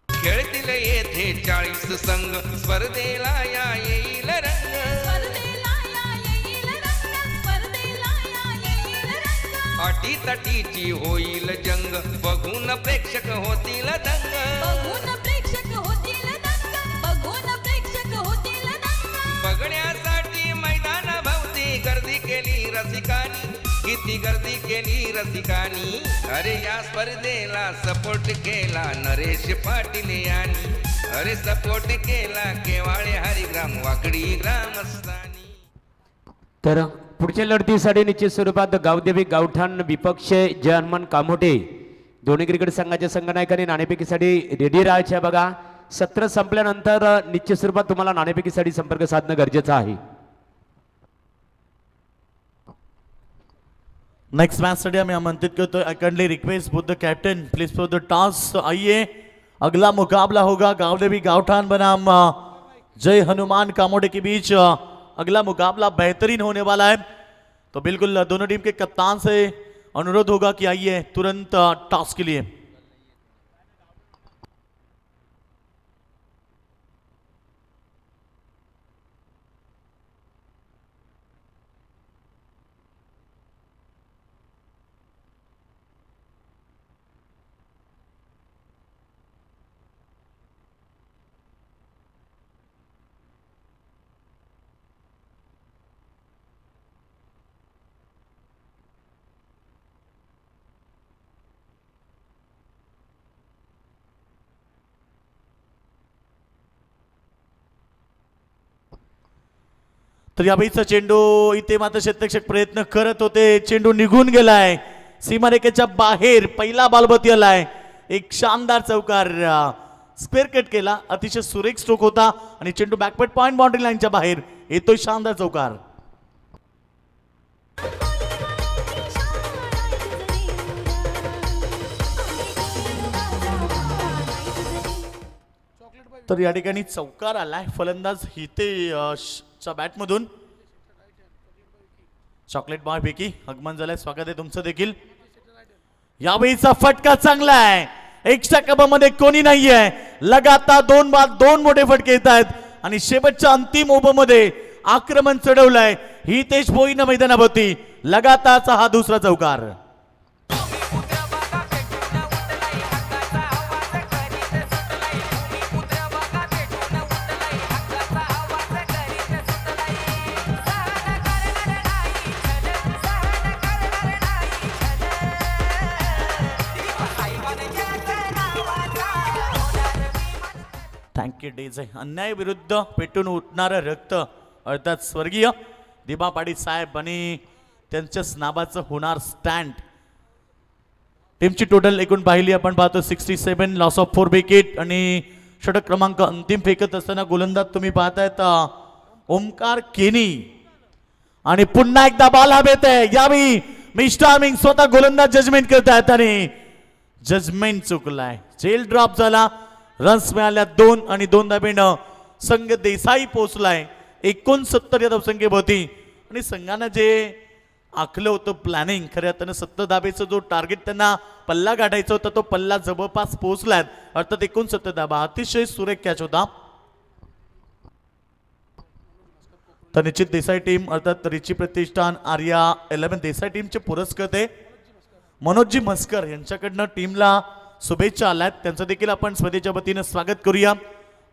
खेळतील येथे 40 संघ स्पर्धेला या येईल रंग. स्पर्धेला या येईल रंग, स्पर्धेला या येईल रंग. अटीतटीची होईल जंग, बघून प्रेक्षक होतील दंग. बघून प्रेक्षक होतील दंग, बघून प्रेक्षक होतील दंग. बघण्यासाठी मैदान भवती गर्दी केली रसिकानी, किती गर्दी केली रसिकानी. अरे या स्पर्धेला सपोर्ट केला नरेश पाटील यांनी. अरे सपोर्ट केला केवाळे हरिग्राम वाकडी ग्रामस्थानी. तर पुढच्या लढतीसाठी निश्चित स्वरूपात गावदेवी गावठाण विपक्ष जय हनुमान कामोटे दोन्ही क्रिकेट संघाच्या संघनायकांनी नाणेफेकीसाठी रेडी राहायचे बघा. सत्र संपल्यानंतर निश्चित स्वरूपात तुम्हाला नाणेफेकीसाठी संपर्क साधणं गरजेचं आहे. नेक्स्ट मैच साठी हमें आमंत्रित करते हैं. आई kindly request both the captain please for the toss. आइए अगला मुकाबला होगा गावदेवी गावठान बनाम जय हनुमान कामोडे के बीच. अगला मुकाबला बेहतरीन होने वाला है, तो बिल्कुल दोनों टीम के कप्तान से अनुरोध होगा कि आइए तुरंत टॉस के लिए. तर यावेळीचा चेंडू इथे मात्र क्षेत्ररक्षक प्रयत्न करत होते. चेंडू निघून गेलाय सीमारेषेच्या बाहेर. पहिला बॉलवरती आलाय. एक शानदार चौकार स्क्वेअर कट केला. अतिशय सुरेख स्ट्रोक होता आणि चेंडू बॅकवर्ड पॉइंट बाउंड्री लाईनच्या बाहेर येतोय. शानदार चौकार. तर या ठिकाणी चौकार आलाय. फलंदाज हिते च्या बॅट मधून चॉकलेट बार पैकी आगमन झालंय. स्वागत आहे तुमचं देखील. यावेळीचा फटका चांगला आहे. एक्स्ट्रा कबामध्ये कोणी नाहीये. लगातार दोन मोठे फटके येत आहेत आणि शेवटच्या अंतिम ओव्हरमध्ये आक्रमण चढवलंय हितेश भोईन मैदानाभोवती. लगातारचा हा दुसरा चौकार. थँक्यू डेज आहे. अन्याय विरुद्ध पेटून उठणारं रक्त अर्थात स्वर्गीय दिबा पाटील साहेब आणि त्यांच्याच नावाचं होणार स्टँड. टीमची टोटल एकूण पाहिली आपण पाहतो 67 लॉस ऑफ 4 विकेट आणि षटक क्रमांक अंतिम फेकत असताना गोलंदाज तुम्ही पाहतायत ओमकार केनी. आणि पुन्हा एकदा बॉल हवेत आहे. यावेळी मिस्टर आर्मिंग स्वतः गोलंदाज जजमेंट करतायत आणि जजमेंट चुकलाय. जेल ड्रॉप झाला. रन्स मिळाल्या 2 आणि 2 धाबेनं संघ देसाई पोहोचलाय 69 या धावसंख्येभोवती. आणि संघानं जे आखलं होतं प्लॅनिंग, खऱ्या अर्थानं 70 धाबेचा जो टार्गेट त्यांना पल्ला गाठायचा होता तो पल्ला जवळपास पोहोचलाय. अर्थात 69 धाबा. अतिशय सुरेख कॅच होता. तर निश्चित देसाई टीम अर्थात रिची प्रतिष्ठान आर्या 11 देसाई टीमचे पुरस्कर्ते मनोजजी म्हस्कर यांच्याकडनं टीमला शुभेच्छा आल्यात. त्यांचं देखील आपण स्पर्धेच्या वतीनं स्वागत करूया.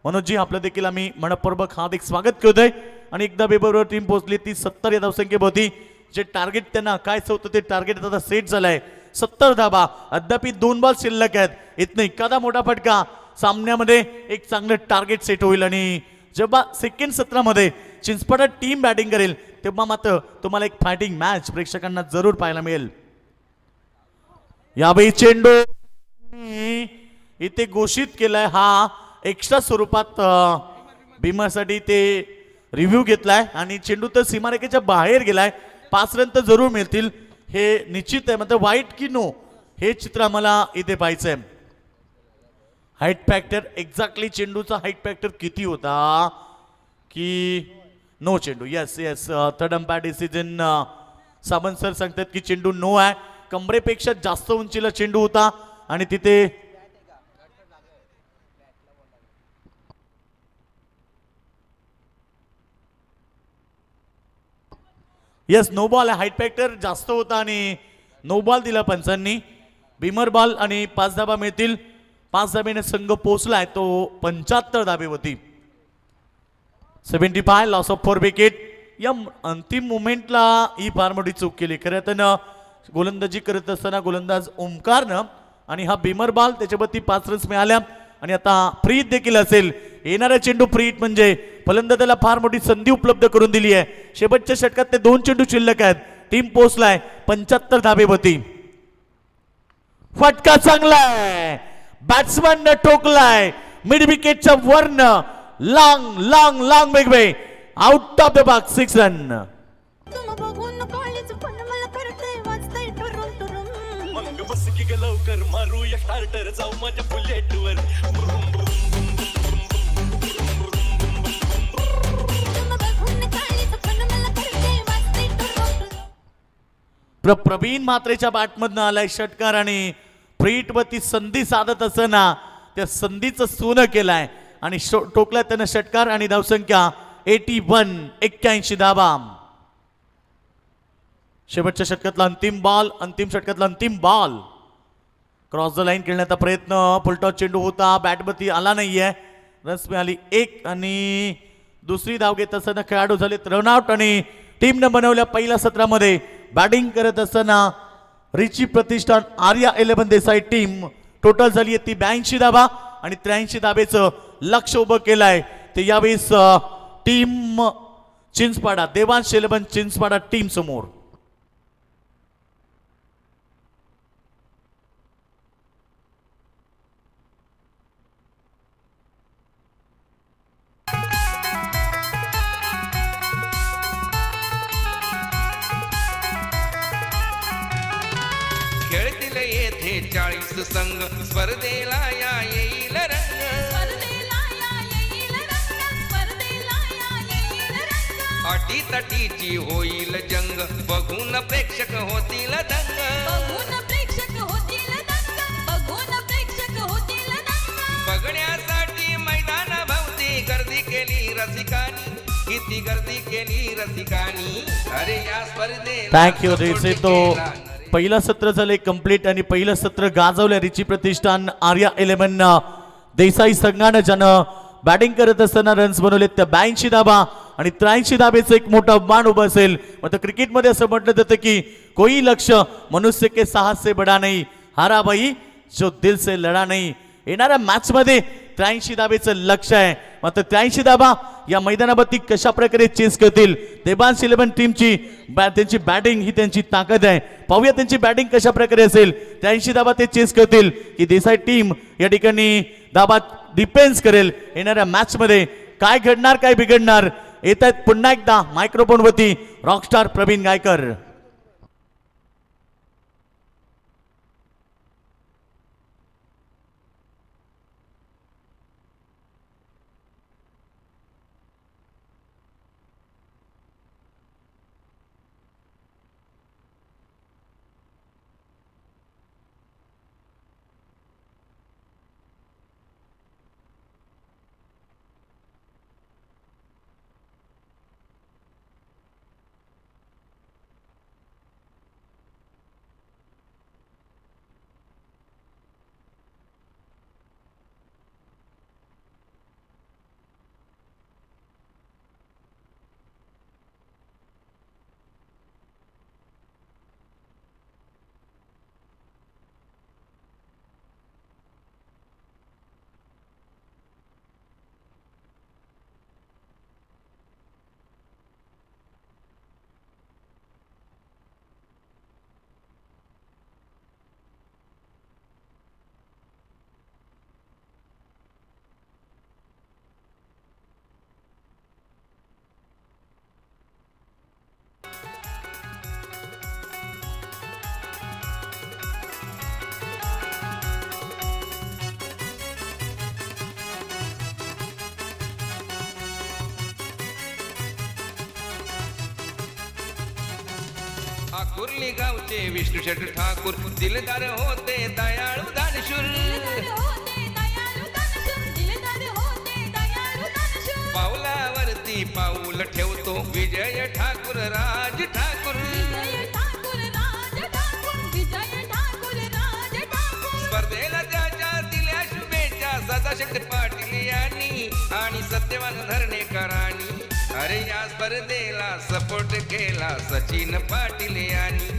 मनोजजी आपलं देखील आम्ही मनपूर्वक हार्दिक स्वागत करतोय. आणि एकदा बेबरोबर टीम पोहोचली ती 70 या धावसंख्येभोवती. जे टार्गेट त्यांना आखायचं होतं ते टार्गेट आता सेट झालंय. 70 धाबा. अद्याप 2 बॉल शिल्लक आहेत. इथनं एखादा मोठा फटका सामन्यामध्ये एक चांगलं टार्गेट सेट होईल आणि जेव्हा सेकंड सत्रामध्ये चिंचपडा टीम बॅटिंग करेल तेव्हा मात्र तुम्हाला एक फायटिंग मॅच प्रेक्षकांना जरूर पाहायला मिळेल. यावेळी चेंडू इथे घोषित केलाय. हा एक्स्ट्रा स्वरूपात भीमासाठी ते रिव्ह्यू घेतलाय आणि चेंडू तर सीमारेषेच्या बाहेर गेलाय. 5 रन तर जरूर मिळतील हे निश्चित आहे. म्हणजे वाईट की नो हे चित्र आम्हाला इथे पाहायचंय. हाईट फॅक्टर एक्झॅक्टली चेंडूचा हाईट फॅक्टर किती होता की नो चेंडू. Yes third umpire decision Sawant sir सांगतात की चेंडू नो आहे. कमरेपेक्षा जास्त उंचीला चेंडू होता आणि तिथे yes no ball height factor जास्त होता आणि नो बॉल दिला पंचांनी. बिमर बॉल आणि 5 धाबा मिळतील. 5 धाब्याने संघ पोहोचलाय तो 75 धाबेवरती. 75 लॉस ऑफ 4 विकेट. या अंतिम मोमेंटला ही फार मोठी चूक केली खरं तर गोलंदाजी करत असताना गोलंदाज ओमकारनं आणि हा बिमर बॉल त्याच्यावरती 5 रन्स मिळाल्या आणि आता फ्री हिट देखील असेल. येणारा चेंडू फ्री हिट म्हणजे फलंदाजाला फार मोठी संधी उपलब्ध करून दिली आहे. शेवटच्या षटकात ते 2 चेंडू शिल्लक आहेत. टीम पोहोचलाय 75 धाबेवरती. फटका चांगलाय बॅट्समॅन ठोकलाय मिड विकेटच्या वरन लॉंग लॉंग लॉंग वेगवे out of the box 6 run. तुम बघून कॉलेज पण मला करते वाजतंय टुरुम टुरुम मग बस की ग लवकर मारूया स्टार्टर जाऊ माझ्या बुलेटवर. तुम बघून कॉलेज पण मला करते वाजतंय टुरुम टुरुम प्रवीण म्हात्रेच्या बॅटमधनं आलाय षटकार आणि फ्रीटवरती संधी साधत असताना त्या संधीचं सोनं केलाय आणि टोकला त्यानं षटकार आणि धावसंख्या 81 धाबा. शेवटच्या षटकातला अंतिम षटकातला अंतिम बॉल क्रॉस द लाईन खेळण्याचा प्रयत्न फुलटॉस चेंडू होता बॅटवरती आला नाहीये. रन्स मिळाली 1 आणि दुसरी धाव घेत असताना खेळाडू झाले रनआउट आणि टीमनं बनवल्या पहिल्या सत्रामध्ये बॅटिंग करत असताना रिची प्रतिष्ठान आर्या 11 देसाई टीम टोटल झाली आहे ती 82 धाबा आणि 83 धाबेचं लक्ष उभं केलंय ते यावेळेस टीम चिंचपाडा देवांश 11 चिंचपाडा टीम समोर. खेळतील येथे 40 संघ स्पर्धेला या येईल रंग. स्पर्धेला या येईल रंग स्पर्धेला या येईल रंग अटीतटीची होईल जंग बघून प्रेक्षक होतील दंग. बघून प्रेक्षक होतील दंग बघून प्रेक्षक होतील दंग बघण्यासाठी मैदान भवती गर्दी केली रसिकानी किती गर्दी केली रसिकानी. अरे या स्पर्धेला थँक्यू रिची. तो पहिलं सत्र झाले कंप्लीट आणि पहिलं सत्र गाजवलं रिची प्रतिष्ठान आर्या 11 देसाई संघानं ज्यानं बॅटिंग करत असताना रन्स बनवले त्या 82 धाबा आणि 83 धाबेचं एक मोठं मान उभं असेल. मात्र क्रिकेटमध्ये असं म्हटलं जातं की कोई लक्ष मनुष्य के साहस से बडा नाही हारा भाई जो दिल से लढा नाही. येणाऱ्या मॅच मध्ये 83 धाबेचं लक्ष आहे. मात्र 83 धाबा या मैदानावरती कशा प्रकारे चेस करतील देवांश 11 टीमची त्यांची बॅटिंग ही त्यांची ताकद आहे. पाहूया त्यांची बॅटिंग कशा प्रकारे असेल. 83 धाबा ते चेस करतील की देसाई टीम या ठिकाणी धाबा डिफेन्स करेल. येणाऱ्या मॅच मध्ये काय घडणार काय बिघडणार येत आहेत पुन्हा एकदा मायक्रोफोन वरती रॉकस्टार प्रवीण गायकर. आकुर्ली गावचे विष्णू शेठ ठाकूर दिलदार होते दयाळू दानशूर दिलदार होते दयाळू दानशूर दिलदार होते दयाळू दानशूर पावलावरती पाऊल ठेवतो विजय ठाकूर राज ठाकूर विजय ठाकूर राज ठाकूर विजय ठाकूर राज ठाकूर स्पर्धेला त्याच्या दिल्या शुभेच्छा सदाशेठ पाटील यांनी आणि सत्यवान धरणेकरांनी अरे या स्पर्धेला सपोर्ट केला सचिन पाटील यांनी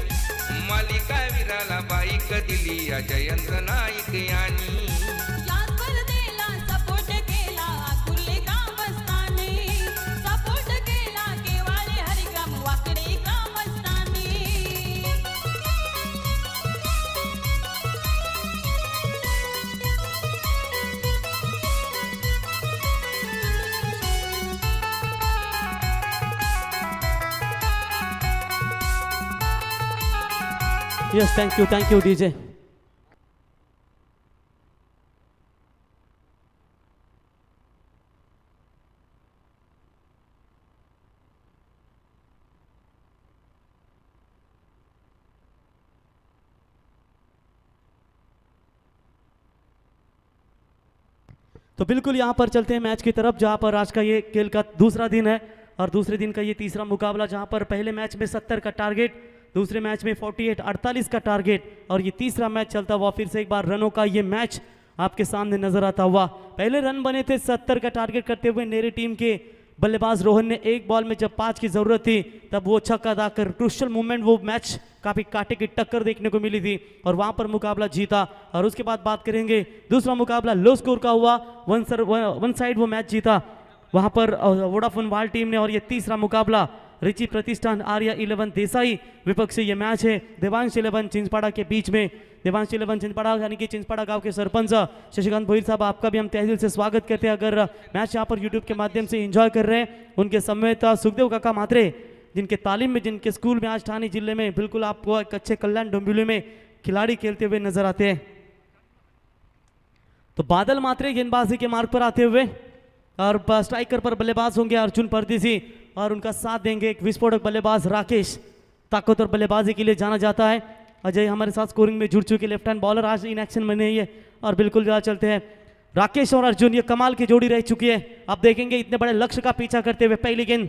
मालिका वीराला बाईक दिली या जयंत नाईक यांनी या स्पर्धेला सपोर्ट केला कुर्ले ग्रामस्थांनी सपोर्ट केला केवाळे हरिग्राम वाकडे ग्रामस्थांनी यस थैंक यू डीजे। तो बिल्कुल यहाँ पर चलते हैं मैच की तरफ, जहाँ पर आज का ये खेल का दूसरा दिन है और दूसरे दिन का ये तीसरा मुकाबला, जहाँ पर पहले मैच में 70 का टारगेट, दूसरे मैच में 48 का टारगेट और ये तीसरा मैच चलता हुआ फिर से एक बार रनों का ये मैच आपके सामने नजर आता हुआ। पहले रन बने थे 70 का टारगेट करते हुए नेरी टीम के बल्लेबाज रोहन ने एक बॉल में जब 5 की जरूरत थी तब वो छक्का दाकर क्रूशियल मूवमेंट, वो मैच काफी कांटे की टक्कर देखने को मिली थी और वहां पर मुकाबला जीता। और उसके बाद बात करेंगे दूसरा मुकाबला लो स्कोर का हुआ, वन साइड वो मैच जीता वहां पर वोडाफोन वाल टीम ने। और ये तीसरा मुकाबला रिची प्रतिष्ठान आर्या 11 देसाई विपक्ष से ये मैच है देवांश 11 चिंचपाड़ा के बीच में। देवांश 11 चिंचपाड़ा यानी कि चिंचपाड़ा गांव के सरपंच शशिकांत भोईर साहब, आपका भी हम तहे दिल से स्वागत करते हैं। अगर मैच यहाँ पर यूट्यूब के माध्यम से एंजॉय कर रहे हैं, उनके समेत सुखदेव काका मात्रे जिनके तालीम में, जिनके स्कूल में आज ठाणे जिले में बिल्कुल आपको एक अच्छे कल्याण डोंबिवली में खिलाड़ी खेलते हुए नजर आते हैं। तो बादल मात्रे गेंदबाजी के मार्ग पर आते हुए और स्ट्राइकर पर बल्लेबाज होंगे अर्जुन परदेसी और उनका साथ देंगे एक विस्फोटक बल्लेबाज राकेश। ताकतवर बल्लेबाजी के लिए जाना जाता है। अजय हमारे साथ स्कोरिंग में जुड़ चुके लेफ्ट हैंड बॉलर आज इन एक्शन में नहीं है। और बिल्कुल जहाँ चलते हैं राकेश और अर्जुन, ये कमाल की जोड़ी रह चुकी है। आप देखेंगे इतने बड़े लक्ष्य का पीछा करते हुए पहली गेंद,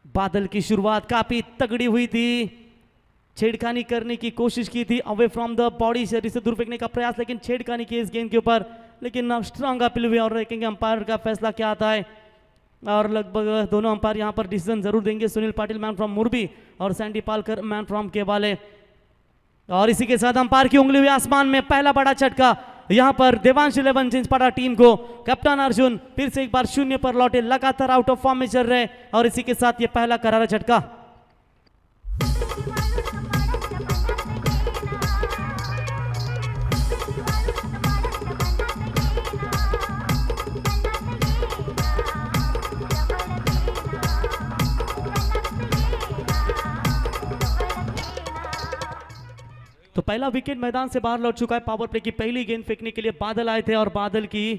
बादल की शुरुआत काफी तगड़ी हुई थी, छेड़खानी करने की कोशिश की थी, अवे फ्रॉम द बॉडी शरीर से दूर फेंकने का प्रयास, लेकिन छेड़खानी की इस गेंद के ऊपर, लेकिन स्ट्रांग अपील हुई और देखेंगे अंपायर का फैसला क्या आता है। और लगभग दोनों अंपायर यहां पर डिसीजन जरूर देंगे, सुनील पाटिल मैन फ्रॉम मुरबी और सैंडी पालकर मैन फ्रॉम केवाले। और इसी के साथ अंपायर की उंगली हुई आसमान में, पहला बड़ा झटका यहां पर देवांश 11 चिंचपाड़ा टीम को। कप्तान अर्जुन फिर से एक बार शून्य पर लौटे, लगातार आउट ऑफ फॉर्म में चल रहे और इसी के साथ ये पहला करारा झटका। तो पहला विकेट मैदान से बाहर लौट चुका है। पावर प्ले की पहली गेंद फेंकने के लिए बादल आए थे और बादल की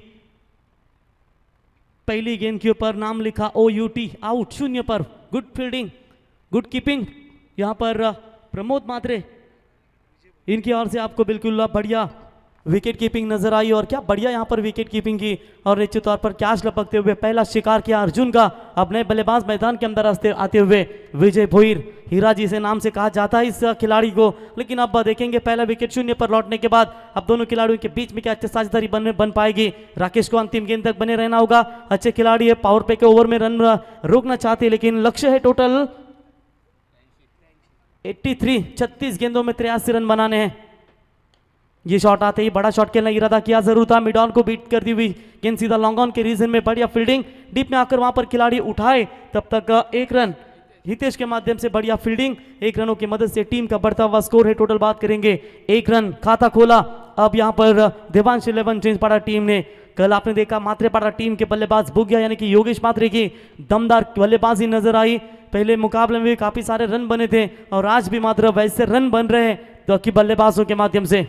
पहली गेंद के ऊपर नाम लिखा OUT, आउट, शून्य पर। गुड फील्डिंग, गुड कीपिंग यहां पर प्रमोद मात्रे, इनकी ओर से आपको बिल्कुल बढ़िया विकेट कीपिंग नजर आई और क्या बढ़िया यहां पर विकेट कीपिंग की। और निश्चित तौर पर कैच लपकते हुए पहला शिकार किया अर्जुन का। अब नए बल्लेबाज मैदान के अंदर आते हुए विजय भोईर, हीरा जी से नाम से कहा जाता है इस खिलाड़ी को। लेकिन अब देखेंगे पहला विकेट शून्य पर लौटने के बाद अब दोनों खिलाड़ियों के बीच में क्या अच्छी साझेदारी बन पाएगी। राकेश को अंतिम गेंद तक बने रहना होगा, अच्छे खिलाड़ी है, पावर प्ले के ओवर में रन रोकना चाहते हैं, लेकिन लक्ष्य है टोटल 83, 36 गेंदों में 83 रन बनाने हैं। ये शॉट आते ही बड़ा शॉट खेलने का इरादा किया जरूर था, मिड ऑन को बीट करती हुई गेंद सीधा लॉन्ग ऑन के रीजन में, बढ़िया फील्डिंग, डीप में आकर वहां पर खिलाड़ी उठाए, तब तक एक रन हितेश के माध्यम से, बढ़िया फील्डिंग, एक रनों की मदद से टीम का बढ़ता हुआ स्कोर है। टोटल बात करेंगे, एक रन खाता खोला अब यहां पर देवांश 11 चिंचपाड़ा टीम ने। कल आपने देखा मात्रेपाड़ा टीम के बल्लेबाज बुगिया यानी कि योगेश मात्रे की दमदार बल्लेबाजी नजर आई। पहले मुकाबले में भी काफी सारे रन बने थे और आज भी मात्र वैसे रन बन रहे हैं तो कि बल्लेबाजों के माध्यम से।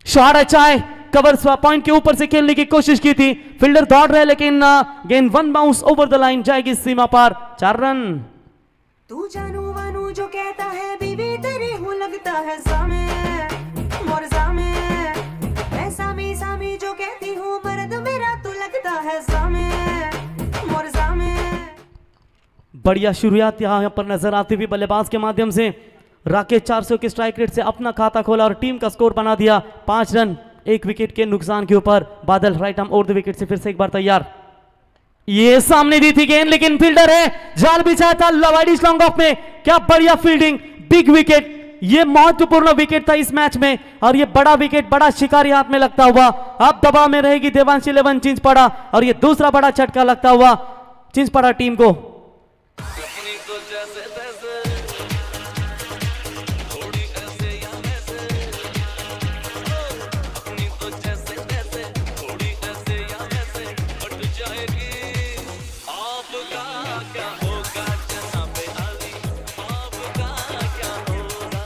शॉट अच्छा है, कवर पॉइंट के ऊपर से खेलने की कोशिश की थी, फील्डर दौड़ रहे लेकिन गेंद one bounce over the line, जाएगी सीमा पार, 4 रन। तू जानू वानू जो कहता है बीवी तेरी हूँ लगता है सामे मोर सामे मैं सामी सामी जो कहती हूँ मर्द मेरा तू लगता है सामे मोर सामे। बढ़िया शुरुआत यहाँ पर नजर आती हुई बल्लेबाज के माध्यम से राकेश 400 के स्ट्राइक रेट से अपना खाता खोला और टीम का स्कोर बना दिया 5 रन 1 विकेट के नुकसान के ऊपर। Badal right arm over the wicket से फिर से एक बार तैयार, ये सामने दी थी गेंद लेकिन फील्डर है, जाल बिछाया था लवाइडिस लॉन्ग ऑफ में, क्या बढ़िया फील्डिंग, बिग विकेट, ये महत्वपूर्ण विकेट था इस मैच में और ये बड़ा विकेट बड़ा शिकारी हाथ में लगता हुआ। अब दबाव में रहेगी देवांश 11 चिंचपाड़ा और ये दूसरा बड़ा झटका लगता हुआ चिंचपाड़ा टीम को। अपनी तो जैसे तैसे थोड़ी ऐसे या वैसे अपनी तो जैसे तैसे थोड़ी ऐसे या वैसे हट जाएगी। आपका क्या होगा जनाबे अली, आपका क्या होगा।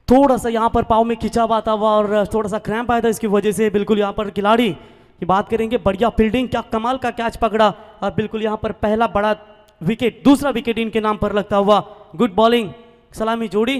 थोड़ा सा यहाँ पर पाव में खिंचाव आता हुआ और थोड़ा सा क्रैम्प आया था, इसकी वजह से बिल्कुल यहाँ पर खिलाड़ी की बात करेंगे, बढ़िया फील्डिंग, क्या कमाल का कैच पकड़ा और बिल्कुल यहाँ पर पहला बड़ा विकेट, दूसरा विकेट इनके नाम पर लगता हुआ। गुड बॉलिंग, सलामी जोड़ी,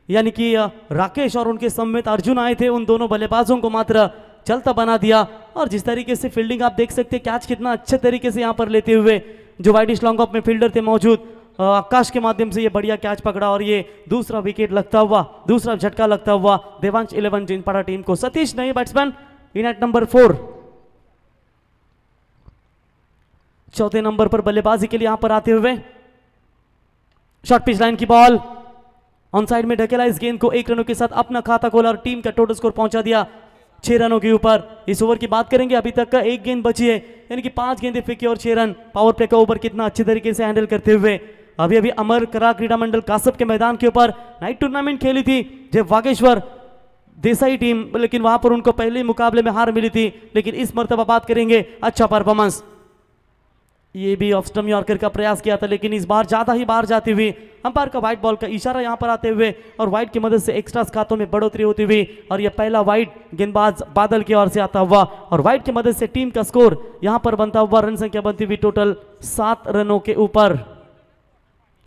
यानी कि राकेश और उनके समेत अर्जुन आए थे, उन दोनों बल्लेबाजों को मात्र चलता बना दिया। और जिस तरीके से फील्डिंग आप देख सकते हैं, कैच कितना अच्छे तरीके से यहाँ पर लेते हुए जो वाइडिश लॉन्ग ऑफ में फील्डर थे मौजूद, आकाश के माध्यम से ये बढ़िया कैच पकड़ा और ये दूसरा विकेट लगता हुआ, दूसरा झटका लगता हुआ देवांश 11 चिंचपाड़ा टीम को। सतीश नए बैट्समैन इन एट नंबर 4, चौथे नंबर पर बल्लेबाजी के लिए यहां पर आते हुए शॉर्ट पिच लाइन की बॉल ऑन साइड में ढकेला, इस गेंद को 1 रनों के साथ अपना खाता खोला और टीम का टोटल स्कोर पहुंचा दिया 6 रनों के ऊपर। इस ओवर की बात करेंगे, अभी तक का 1 गेंद बची है, यानी कि 5 गेंदें फेंकी और 6 रन। पावर प्ले का ओवर कितना अच्छे तरीके से हैंडल करते हुए अभी अभी अमर करा क्रीडा मंडल कासप के मैदान के ऊपर नाइट टूर्नामेंट खेली थी जब वागेश्वर देसाई टीम, लेकिन वहां पर उनको पहले मुकाबले में हार मिली थी, लेकिन इस मर्तबा बात करेंगे अच्छा परफॉर्मेंस। ये भी ऑफ स्टंप यॉर्कर का प्रयास किया था, लेकिन इस बार ज्यादा ही बाहर जाती हुई अंपायर का व्हाइट बॉल का इशारा यहां पर आते हुए और व्हाइट की मदद से एक्स्ट्रास खातों में बढ़ोतरी होती हुई और यह पहला व्हाइट गेंदबाज बादल की ओर से आता हुआ और व्हाइट की मदद से टीम का स्कोर यहां पर बनता हुआ, रन संख्या बनती हुई टोटल 7 रनों के ऊपर।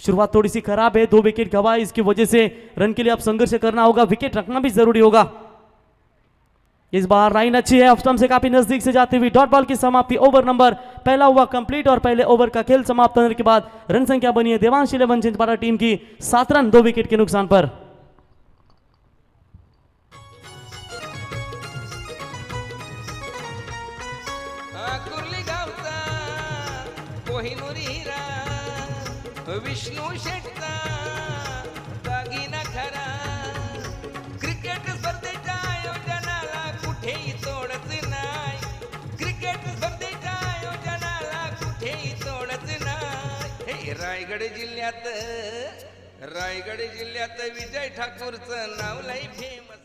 शुरुआत थोड़ी सी खराब है, 2 विकेट गंवाए, इसकी वजह से रन के लिए अब संघर्ष करना होगा, विकेट रखना भी जरूरी होगा। इस बार लाइन अच्छी है, ऑफ स्टंप से काफी नजदीक से जाती हुई, डॉट बॉल की समाप्ति, ओवर नंबर पहला हुआ कंप्लीट और पहले ओवर का खेल समाप्त होने के बाद रन संख्या बनी है देवांश 11 चिंचपाड़ा टीम की 7 रन 2 विकेट के नुकसान पर। कुर्ली गावचा कोहिनूर हिरा विष्णू शेटचा दागिना खरा, क्रिकेट स्पर्धेच्या आयोजनाला कुठेही तोडच नाही, क्रिकेट स्पर्धेच्या आयोजनाला कुठेही तोडच नाही। हे रायगड जिल्ह्यात विजय ठाकूरचं नाव लई फेमस।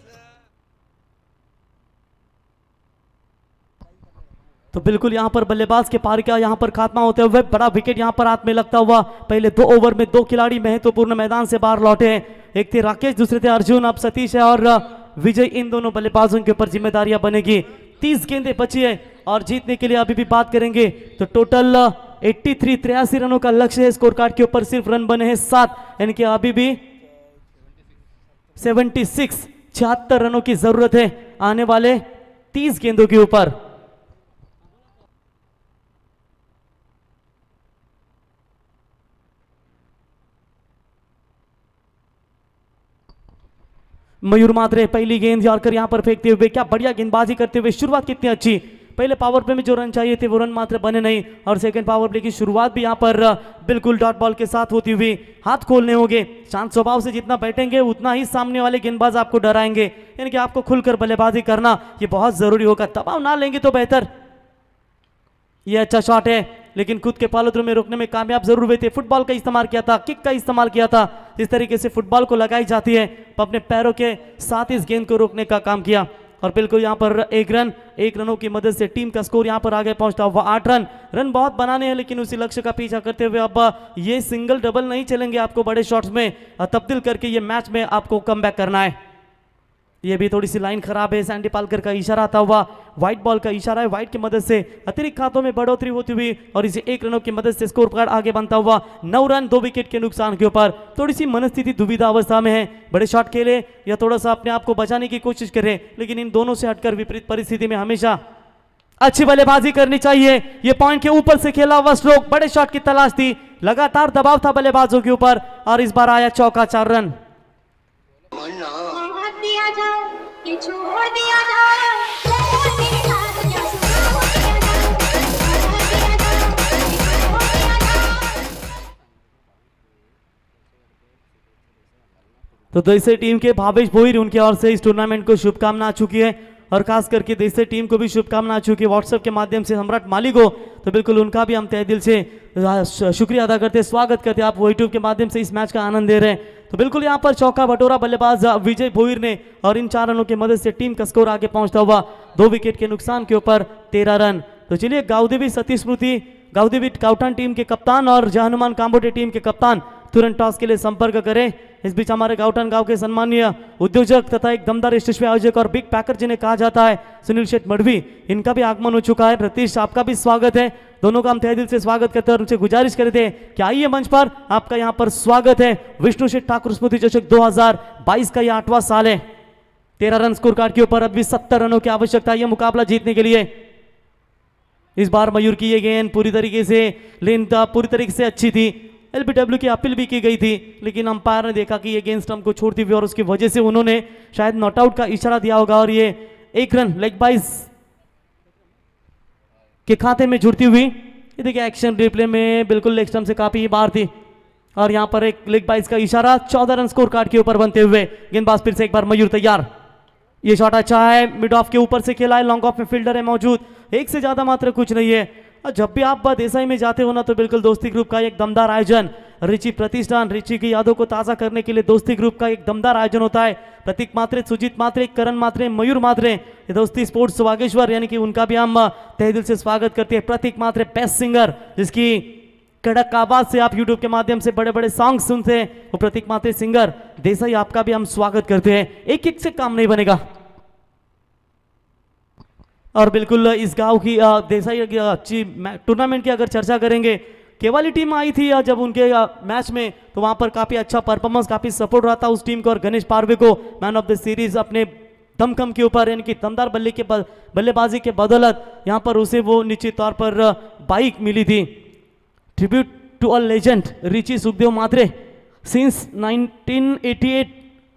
तो बिल्कुल यहां पर बल्लेबाज के पार का यहां पर खात्मा होते हुए बड़ा विकेट यहां पर हाथ में लगता हुआ। पहले 2 ओवर में 2 खिलाड़ी महत्वपूर्ण मैदान से बाहर लौटे हैं, एक थे राकेश, दूसरे थे अर्जुन, अब सतीश है और विजय, इन दोनों बल्लेबाजों के ऊपर जिम्मेदारियां बनेगी। 30 गेंदें बची है और जीतने के लिए अभी भी बात करेंगे तो टोटल 83 रनों का लक्ष्य है, स्कोर कार्ड के ऊपर सिर्फ रन बने हैं 7, यानी कि अभी भी 76 रनों की जरूरत है आने वाले 30 गेंदों के ऊपर। मयूर मात्रे पहली गेंद यॉर्कर यहां पर फेंकते हुए, क्या बढ़िया गेंदबाजी करते हुए, शुरुआत कितनी अच्छी, पहले पावर प्ले में जो रन चाहिए थे वो रन मात्र बने नहीं और सेकंड पावर प्ले की शुरुआत भी यहां पर बिल्कुल डॉट बॉल के साथ होती हुई। हाथ खोलने होंगे, शांत स्वभाव से जितना बैठेंगे उतना ही सामने वाले गेंदबाज आपको डराएंगे, यानी कि आपको खुलकर बल्लेबाजी करना ये बहुत जरूरी होगा, दबाव ना लेंगे तो बेहतर। ये अच्छा शॉट है लेकिन खुद के पालतों में रोकने में कामयाब जरूर हुए थे, फुटबॉल का इस्तेमाल किया था, किक का इस्तेमाल किया था, जिस तरीके से फुटबॉल को लगाई जाती है अपने पैरों के साथ इस गेंद को रोकने का काम किया और बिल्कुल यहां पर 1 रन 1 रनों की मदद से टीम का स्कोर यहां पर आगे पहुंचता हुआ 8 रन, रन बहुत बनाने हैं, लेकिन उसी लक्ष्य का पीछा करते हुए अब ये सिंगल डबल नहीं चलेंगे, आपको बड़े शॉट्स में तब्दील करके ये मैच में आपको कमबैक करना है। ये भी थोड़ी सी लाइन खराब है, सैंडी पालकर का इशारा आता हुआ व्हाइट बॉल का इशारा है, व्हाइट की मदद से अतिरिक्त खातों में बढ़ोतरी होती हुई और इसे 1 रनों की मदद से स्कोर कार्ड आगे बनता हुआ 9 रन 2 विकेट के नुकसान के ऊपर। थोड़ी सी मनस्थिति दुविधा अवस्था में है, बड़े शॉट खेले या थोड़ा सा अपने आप को बचाने की कोशिश करें, लेकिन इन दोनों से हटकर विपरीत परिस्थिति में हमेशा अच्छी बल्लेबाजी करनी चाहिए। ये पॉइंट के ऊपर से खेला हुआ स्ट्रोक, बड़े शॉट की तलाश थी, लगातार दबाव था बल्लेबाजों के ऊपर और इस बार आया चौका 4 रन। छोड़ दिया जाए कि छोड़ दिया जाए, छोड़ दिया जाए, छोड़ दिया जाए। तो देसी टीम के भावेश भोईर, उनकी ओर से इस टूर्नामेंट को शुभकामना आ चुकी है और खास करके देसी टीम को भी शुभकामना आ चुकी है व्हाट्सएप के माध्यम से सम्राट माली को, तो बिल्कुल उनका भी हम तहे दिल से शुक्रिया अदा करते हैं, स्वागत करते हैं। आप यूट्यूब के माध्यम से इस मैच का आनंद ले रहे हैं, तो बिल्कुल यहाँ पर चौका बटोरा बल्लेबाज विजय भोईर ने और इन 4 रनों की मदद से टीम का स्कोर आगे पहुंचता हुआ 2 विकेट के नुकसान के ऊपर 13 रन। तो चलिए गावदेवी सतीश स्मृति, गावदेवी काउटान टीम के कप्तान और जय हनुमान काम्बोटे टीम के कप्तान तुरंत टॉस के लिए संपर्क करें। इस बीच हमारे गाउटान गांव के सम्मानीय उद्योजक तथा एक दमदार यशस्वी आयोजक और बिग पैकर जिन्हें कहा जाता है सुनील शेठ मढ़वी, इनका भी आगमन हो चुका है। रतीश, आपका भी स्वागत है, दोनों का हम तहे दिल से स्वागत करते हैं और उनसे गुजारिश करते हैं कि आइए मंच पर, आपका यहाँ पर स्वागत है। विष्णु शेठ ठाकुर स्मृति चषक 2022 का यह 8वां साल है। 13 रन स्कोर कार्ड के ऊपर, अब भी 70 रनों की आवश्यकता है मुकाबला जीतने के लिए। इस बार मयूर की ये गेंद पूरी तरीके से लेन पूरी तरीके से अच्छी थी, एलबीडब्ल्यू की अपील भी की गई थी, लेकिन अंपायर ने देखा कि ये गेंद स्टंप को छोड़ती हुई और उसकी वजह से उन्होंने शायद नॉट आउट का इशारा दिया होगा और ये 1 रन लेग बाइस के खाते में जुड़ती हुई। ये देखिए एक्शन रिप्ले में बिल्कुल लेग स्टंप से काफी बाहर थी और यहाँ पर एक लेग बाइस का इशारा। 14 रन स्कोर कार्ड के ऊपर बनते हुए गेंदबाज फिर से एक बार मयूर तैयार। ये शॉट अच्छा है, मिड ऑफ के ऊपर से खेला है, लॉन्ग ऑफ में फील्डर है मौजूद, एक से ज्यादा मात्र कुछ नहीं है। और जब भी आप देसाई में जाते हो ना, तो बिल्कुल दोस्ती ग्रुप का एक दमदार आयोजन, रिची प्रतिष्ठान, रिची की यादों को ताजा करने के लिए दोस्ती ग्रुप का एक दमदार आयोजन होता है। प्रतीक मात्रे, सुजीत मात्रे, करण मात्रे, मयूर मात्रे, ये दोस्ती स्पोर्ट्स वागेश्वर, यानी कि उनका भी हम तहे दिल से स्वागत करते हैं। प्रतीक मात्रे बेस्ट सिंगर, जिसकी कड़क आवाज से आप यूट्यूब के माध्यम से बड़े बड़े सॉन्ग सुनते हैं, वो प्रतीक मात्रे सिंगर। देसाई, आपका भी हम स्वागत करते हैं। एक एक से काम नहीं बनेगा और बिल्कुल इस गांव की देसाई अच्छी टूर्नामेंट की अगर चर्चा करेंगे, केवाली टीम आई थी जब उनके मैच में, तो वहां पर काफी अच्छा परफॉर्मेंस, काफी सपोर्ट रहा था उस टीम को और गणेश पारवे को मैन ऑफ द सीरीज अपने दमखम के ऊपर, यानी कि दमदार बल्लेबाजी के बदौलत यहाँ पर उसे वो निश्चित तौर पर बाइक मिली थी। ट्रिब्यूट टू अ लेजेंड रिची सुखदेव मात्रे सिंस 1988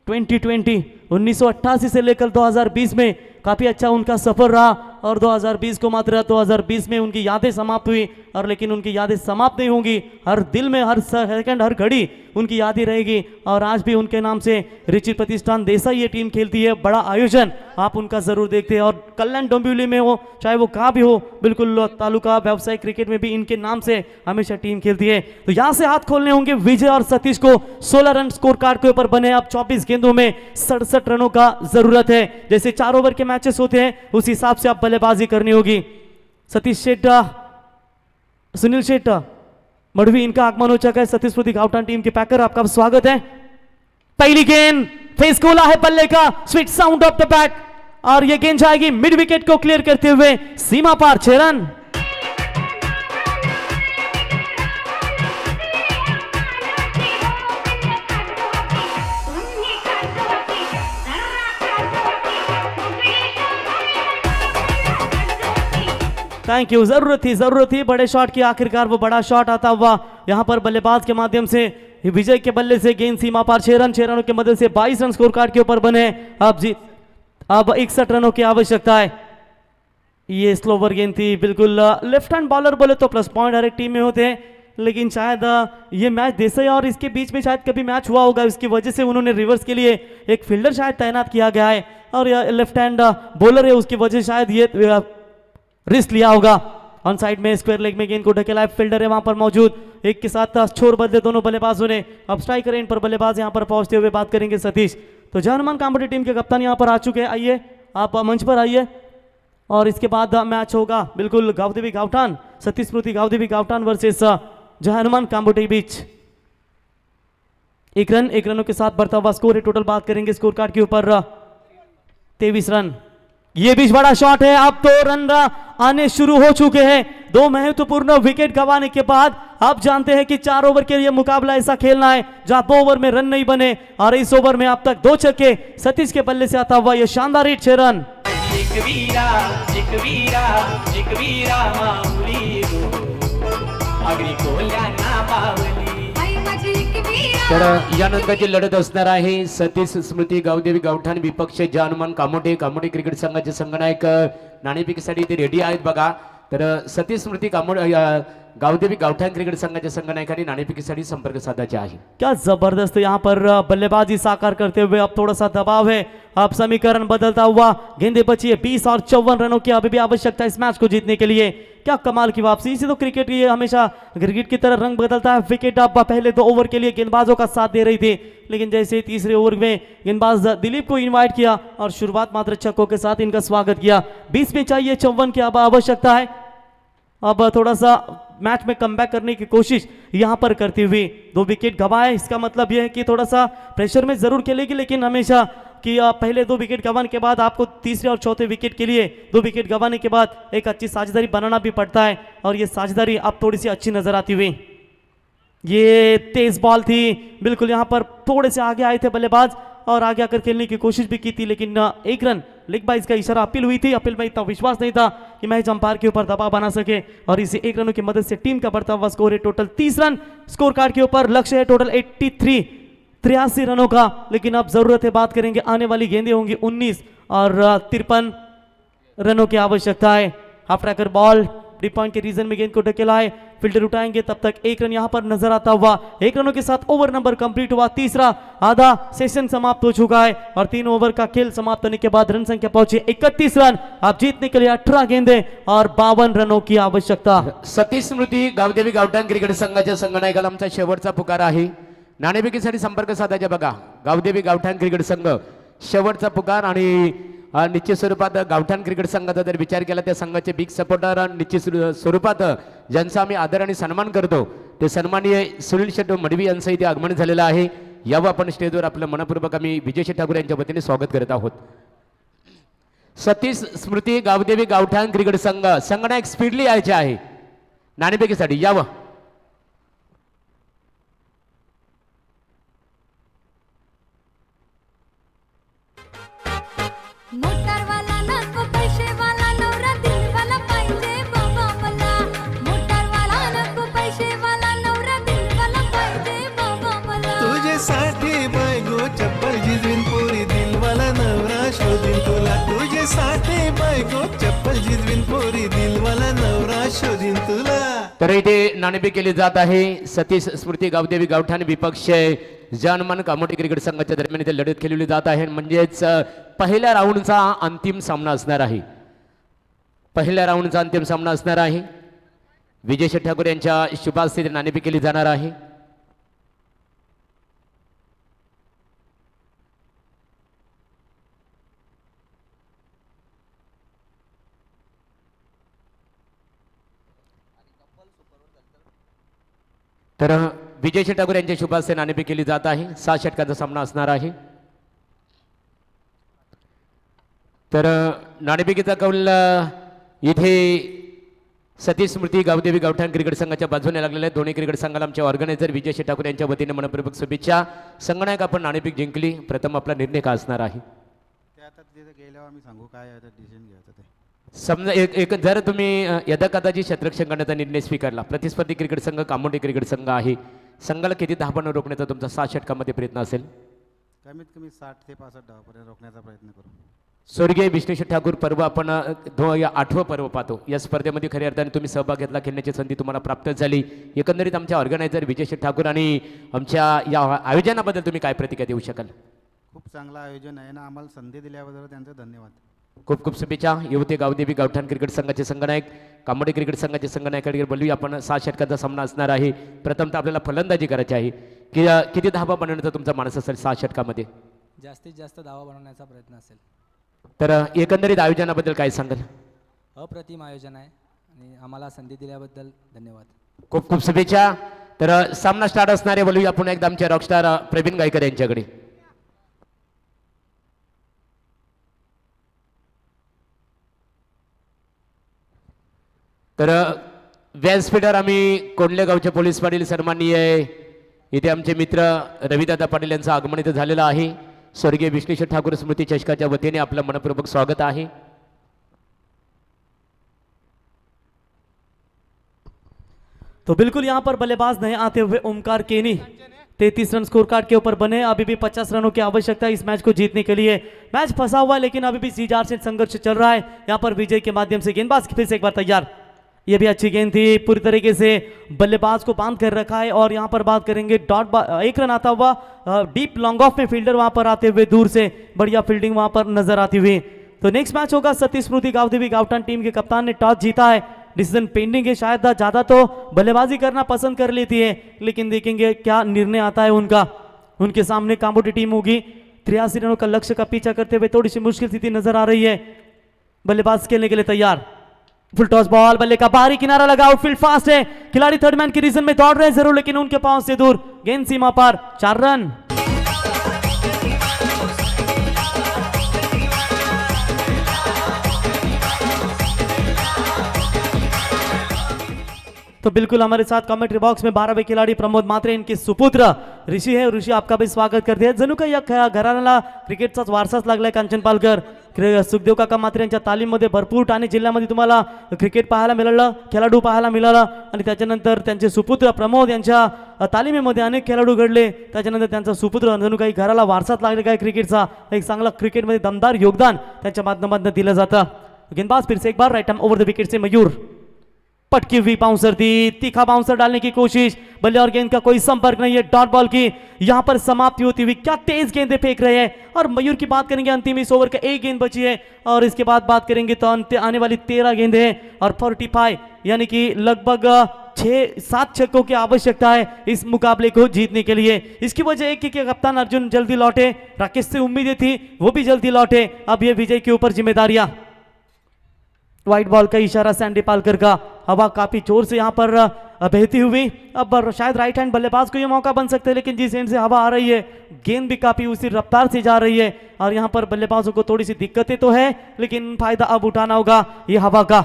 2020 1988 से लेकर 2020 में काफी अच्छा उनका सफर रहा और 2020 को मात्र 2020 में उनकी यादें समाप्त हुई और लेकिन उनकी यादें समाप्त नहीं होंगी, हर दिल में हर सेकंड हर घड़ी उनकी यादें रहेगी और आज भी उनके नाम से रिची प्रतिष्ठान देसाई ये टीम खेलती है। बड़ा आयोजन आप उनका जरूर देखते हैं और कल्याण डोंबिवली में हो चाहे वो कहाँ भी हो, बिल्कुल तालुका व्यावसायिक क्रिकेट में भी इनके नाम से हमेशा टीम खेलती है। तो यहाँ से हाथ खोलने होंगे विजय और सतीश को। 16 रन स्कोर कार्ड के ऊपर बने, अब 24 गेंदों में 67 रनों का जरूरत है। जैसे 4 ओवर के मैचेस होते हैं उस हिसाब से आप बल्लेबाजी करनी होगी। सतीश शेट्टा, सुनील शेट्टा मढ़वी, इनका आगमन हो चुका है। सतीश स्मृति गाउटान टीम के पैकर, आपका स्वागत है। पहली गेंद फेस खोला है बल्ले का, sweet sound of the bat और यह गेंद जाएगी मिड विकेट को क्लियर करते हुए सीमा पार 6 रन। थैंक यू, जरूरत थी बड़े शॉट की, आखिरकार वो बड़ा शॉट आता हुआ यहां पर बल्लेबाज के माध्यम से विजय के बल्ले से गेंद सीमा पार 6 रन, 6 रनों की मदद से 22 रन स्कोर कार्ड के ऊपर बने। अब 61 रनों की आवश्यकता है। ये स्लोवर गेंद थी, बिल्कुल लेफ्ट हैंड बॉलर बोले तो प्लस पॉइंट हर एक टीम में होते हैं, लेकिन शायद ये मैच देसाई और इसके बीच में शायद कभी मैच हुआ होगा, इसकी वजह से उन्होंने रिवर्स के लिए एक फील्डर शायद तैनात किया गया है और लेफ्ट हैंड बॉलर है, उसकी वजह शायद ये रिस्क लिया होगा। ऑन साइड में स्क्वायर लेग में गेंद को ढकेला, फील्डर है वहां पर मौजूद, एक के साथ छोर बदले दोनों बल्लेबाजों ने। अब स्ट्राइकर इन पर बल्लेबाज यहां पर पहुंचते हुए बात करेंगे सतीश। तो जय हनुमान काम्बोटे टीम के कप्तान यहां पर आ चुके हैं, आइए आप मंच पर आइए और इसके बाद मैच होगा बिल्कुल गावदेवी गावठान सती स्मृति गावदेवी गावठान वर्सेस जय हनुमान कामोटे बीच। एक रनों के साथ बढ़ता हुआ स्कोर है। टोटल बात करेंगे स्कोर कार्ड के ऊपर 23 रन। ये बीच बड़ा शॉट है, अब तो रन आने शुरू हो चुके हैं। 2 महत्वपूर्ण विकेट गंवाने के बाद आप जानते हैं कि 4 ओवर के लिए मुकाबला ऐसा खेलना है जहां 2 ओवर में रन नहीं बने, और इस ओवर में अब तक 2 छक्के सतीश के बल्ले से आता हुआ यह शानदार हिट 6 रन। आई माझी एकवीरा तर यानंतरची लढत असणार आहे सतीश स्मृती गावदेवी गावठाण विपक्ष जय हनुमान कामोटे क्रिकेट संघाचे संघनायक नाणेफेकीसाठी ते रेडी आहेत बघा। तर सतीश स्मृती गावदेवी गावठाण क्रिकेट संघाच्या संघनायकांनी नाणेफेकीसाठी संपर्क साधायचे आहे। क्या जबरदस्त यहाँ पर बल्लेबाजी साकार करते हुए अब थोड़ा सा दबाव है, अब समीकरण बदलता हुआ, गेंदे बची है 20 और 54 रनों की अभी भी आवश्यकता है इस मैच को जीतने के लिए। क्या कमाल की वापसी, इसी तो क्रिकेट ये हमेशा क्रिकेट की तरह रंग बदलता है। विकेट अब पहले 2 ओवर के लिए गेंदबाजों का साथ दे रही थी, लेकिन जैसे ही तीसरे ओवर में गेंदबाज दिलीप को इन्वाइट किया और शुरुआत मात्र छक्कों के साथ इनका स्वागत किया। 20 में चाहिए 54 की अब आवश्यकता है। अब थोड़ा सा मैच में कमबैक करने की कोशिश यहां पर करती हुई 2 विकेट गंवाए, इसका मतलब यह है कि थोड़ा सा प्रेशर में जरूर खेलेगी, लेकिन हमेशा कि पहले 2 विकेट गंवाने के बाद आपको तीसरे और चौथे विकेट के लिए 2 विकेट गंवाने के बाद एक अच्छी साझेदारी बनाना भी पड़ता है, और ये साझेदारी अब थोड़ी सी अच्छी नजर आती हुई। ये तेज बॉल थी, बिल्कुल यहां पर थोड़े से आगे आए थे बल्लेबाज और आगे आकर खेलने की कोशिश भी की थी, लेकिन 1 रन लेग बाइज का इशारा अपील हुई थी। अपील में इतना विश्वास नहीं था कि मैच अंपायर के ऊपर दबाव बना सके, और इसे 1 रनों की मदद से टीम का बढ़ता हुआ स्कोर है टोटल 30 रन। स्कोर कार्ड के ऊपर लक्ष्य है टोटल 83 रनों का, लेकिन अब जरूरत है, बात करेंगे आने वाली गेंदें होंगी 19 और 53 रनों की आवश्यकता है। Half tracker ball deep point के रीजन में गेंद को ढकेलाए, फील्डर उठाएंगे, तब तक 1 रन यहां पर नजर आता हुआ। 1 रनों के साथ ओवर नंबर कंप्लीट हुआ, तीसरा आधा सेशन समाप्त हो चुका है, और 3 ओवर का खेल समाप्त होने के बाद रन संख्या पहुंची 31 रन। अब जीतने के लिए 18 गेंदे और 52 रनों की आवश्यकता। सतीश स्मृती गावदेवी गावठाण क्रिकेट संघाच्या संघनायकाला आमचा शेवटचा पुकार आहे। नाणेफेकीसाठी संपर्क साधायचा बघा। गावदेवी गावठाण क्रिकेट संघ शेवटचा पुकार, आणि निश्चित स्वरूपात गावठाण क्रिकेट संघाचा जर विचार केला त्या संघाचे बिग सपोर्टर निश्चित स्वरूपात ज्यांचा आम्ही आदर आणि सन्मान करतो ते सन्माननीय सुनील शेट्टी मडवी यांचं इथे आगमन झालेलं आहे। यावं आपण स्टेजवर आपलं मनपूर्वक आम्ही विजय शेट्टी ठाकूर यांच्या वतीने स्वागत करत आहोत। सतीश स्मृती गावदेवी गावठाण क्रिकेट संघ संघनायक स्पीडली यायचे आहे नाणेफेकीसाठी, यावं। मोटारवाला नको पैसेवाला नवरा दिलवाला पाहिजे बाबा मला। मोटारवाला नको पैसेवाला नवरा दिलवाला पाहिजे बाबा मला। तुझ्यासाठी बायको चप्पल झिजवीन पोरी दिलवाला नवरा शोधीन तुला। तुझ्यासाठी बायको चप्पल झिजवीन पोरी दिलवाला नवरा शोधीन तुला। तर इथे नाणेफेक केली जात आहे। सतीश स्मृती गावदेवी गावठाण विपक्ष जय हनुमान कामोटे क्रिकेट संघाच्या दरम्यान इथे लढत खेळली जात आहे, म्हणजेच पहिल्या राऊंडचा अंतिम सामना असणार आहे। पहिल्या राऊंडचा अंतिम सामना असणार आहे। विजय शेट्टी ठाकूर यांच्या शुभास्थिती नाणेफेक केली जाणार आहे। तर विजय शेट्टी ठाकूर यांच्या शुभास्थे नाणेफेक केली जात आहे। 6 षटकांचा सामना असणार आहे। तर नाणेफेकीचा कौल इथे सतीश स्मृती गावदेवी गावठाण क्रिकेट संघाच्या बाजूने लागलेले आहेत। दोन्ही क्रिकेट संघाला आमचे ऑर्गनायझर विजय शेट्टी ठाकूर यांच्या वतीने मनपूर्वक शुभेच्छा। संघनायक आपण नाणेफेक जिंकली, प्रथम आपला निर्णय काय असणार आहे ते आता तिथे गेल्यावर आम्ही सांगू काय आता डिसिजन घ्यायचं ते। समजा एक जर तुम्ही यदाकदाची क्षेत्ररक्षण करण्याचा निर्णय स्वीकारला, प्रतिस्पर्धी क्रिकेट संघ कामोटे क्रिकेट संघ आहे, संघाला किती धावपण रोखण्याचा तुमचा 6 षटकामध्ये प्रयत्न असेल? कमीत कमी 60 ते 65 धावापर्यंत रोखण्याचा प्रयत्न करू। स्वर्गीय विष्णू शेट्टी ठाकूर पर्व आपण 8वं पर्व पाहतो। या स्पर्धेमध्ये खऱ्या अर्थाने तुम्ही सहभाग घेतला, खेळण्याची संधी तुम्हाला प्राप्त झाली। एकंदरीत आमच्या ऑर्गनायझर विजय शेट्टी ठाकूर आणि आमच्या या आयोजनाबद्दल तुम्ही काय प्रतिक्रिया देऊ शकाल? खूप चांगलं आयोजन आहे ना, आम्हाला संधी दिल्याबद्दल त्यांचे धन्यवाद। खूप खूप शुभेच्छा। युवती गावदेवी गावठाण क्रिकेट संघाचे संघनायक कामोटे क्रिकेट संघाचे संघनायकाकडे बोलूया आपण। 6 षटकांचा सामना असणार आहे। प्रथमतः आपल्याला फलंदाजी करायची आहे की किती धावा बनवण्याचा तुमचा मानस असेल 6 षटकामध्ये? जास्तीत जास्त धावा बनवण्याचा प्रयत्न असेल। तर एकंदरीत आयोजनाबद्दल काय सांगाल? अप्रतिम आयोजन आहे आणि आम्हाला संधी दिल्याबद्दल धन्यवाद. खूप खूप शुभेच्छा. तर सामना स्टार्ट असणारे बोलूया पुन्हा एकदा आमचे रॉकस्टार प्रवीण गायकर यांच्याकडे. तर व्यासपीठावर आम्ही कोंडलेगावचे पोलीस पाटील सन्माननीय इथे आमचे मित्र रविदादा पाटील यांचं आगमन इथे झालेलं आहे. स्वर्गीय विष्णुशेठ ठाकूर स्मृती चषकाच्या वतीने आपलं मनपूर्वक स्वागत आहे. तो बिल्कुल यहाँ पर बल्लेबाज नए आते हुए ओमकार केनी 33 रन स्कोर कार्ड के ऊपर बने. अभी भी 50 रनों की आवश्यकता है इस मैच को जीतने के लिए. मैच फंसा हुआ है लेकिन अभी भी सीजार से संघर्ष चल रहा है. यहाँ पर विजय के माध्यम से गेंदबाज फिर से एक बार तैयार. ये भी अच्छी गेंद थी, पूरी तरीके से बल्लेबाज को बांध कर रखा है. और यहाँ पर बात करेंगे एक रन आता हुआ डीप लॉन्ग ऑफ में फील्डर वहां पर आते हुए दूर से बढ़िया फील्डिंग वहां पर नजर आती हुई. तो नेक्स्ट मैच होगा सतीश स्मृति गावदेवी गावठान टीम के कप्तान ने टॉस जीता है. डिसीजन पेंडिंग है, शायद ज्यादा तो बल्लेबाजी करना पसंद कर लेती है लेकिन देखेंगे क्या निर्णय आता है उनका. उनके सामने काम्बोडी टीम होगी. 83 रनों का लक्ष्य का पीछा करते हुए थोड़ी सी मुश्किल स्थिति नजर आ रही है. बल्लेबाज खेलने के लिए तैयार. फुल टॉस बॉल, बल्ले का बाहरी किनारा लगा, आउटफील्ड फास्ट है. खिलाड़ी थर्ड मैन की रीजन में दौड़ रहे हैं जरूर लेकिन उनके पांव से दूर. गेंद सीमा पर, 4 रन. तो बिल्कुल हमारे साथ कमेंट्री बॉक्स में 12वें खिलाड़ी प्रमोद मात्रे, इनके सुपुत्र ऋषी है. ऋषी आपका भी स्वागत करते हैं. जणू काही या घराण्याला क्रिकेटचाच वारसाच लागलाय. कांचन पालकर, सुखदेव काका मात्रे यांच्या तालीममध्ये भरपूर ठाणे जिल्ह्यामध्ये तुम्हाला क्रिकेट पाहायला मिळालं, खेळाडू पाहायला मिळाला. आणि त्याच्यानंतर त्यांचे सुपुत्र प्रमोद यांच्या तालीमेमध्ये अनेक खेळाडू घडले. त्याच्यानंतर त्यांचा सुपुत्र जणू काही घराला वारसाच लागले काय क्रिकेटचा. एक चांगला क्रिकेटमध्ये दमदार योगदान त्यांच्या माध्यमातून दिलं जातं. गेंदबाज फिर से एक बार right arm over the wicket से मयूर. पटकी हुई बाउंसर दी, तीखा बाउंसर डालने की कोशिश. बल्ले और गेंद का कोई संपर्क नहीं है. डॉट बॉल की यहां पर समाप्ति होती हुई. क्या तेज गेंदें फेंक रहे हैं. और मयूर की बात करेंगे अंतिम इस ओवर का एक गेंद बची है और इसके बाद बात करेंगे तो अंत आने वाली 13 गेंदें हैं और 45 यानी कि लगभग 6-7 छक्कों की आवश्यकता है इस मुकाबले को जीतने के लिए. इसकी वजह एक कि कप्तान अर्जुन जल्दी लौटे. राकेश से उम्मीदें थी वो भी जल्दी लौटे. अब ये विजय के ऊपर जिम्मेदारियां. व्हाइट बॉल का इशारा सैंडी पालकर का. हवा काफी जोर से यहां पर बहती हुई. अब शायद राइट हैंड बल्लेबाज को यह मौका बन सकता है लेकिन जिस एंड से हवा आ रही है गेंद भी काफी उसी रफ्तार से जा रही है और यहां पर बल्लेबाजों को थोड़ी सी दिक्कतें तो है लेकिन फायदा अब उठाना होगा ये हवा का.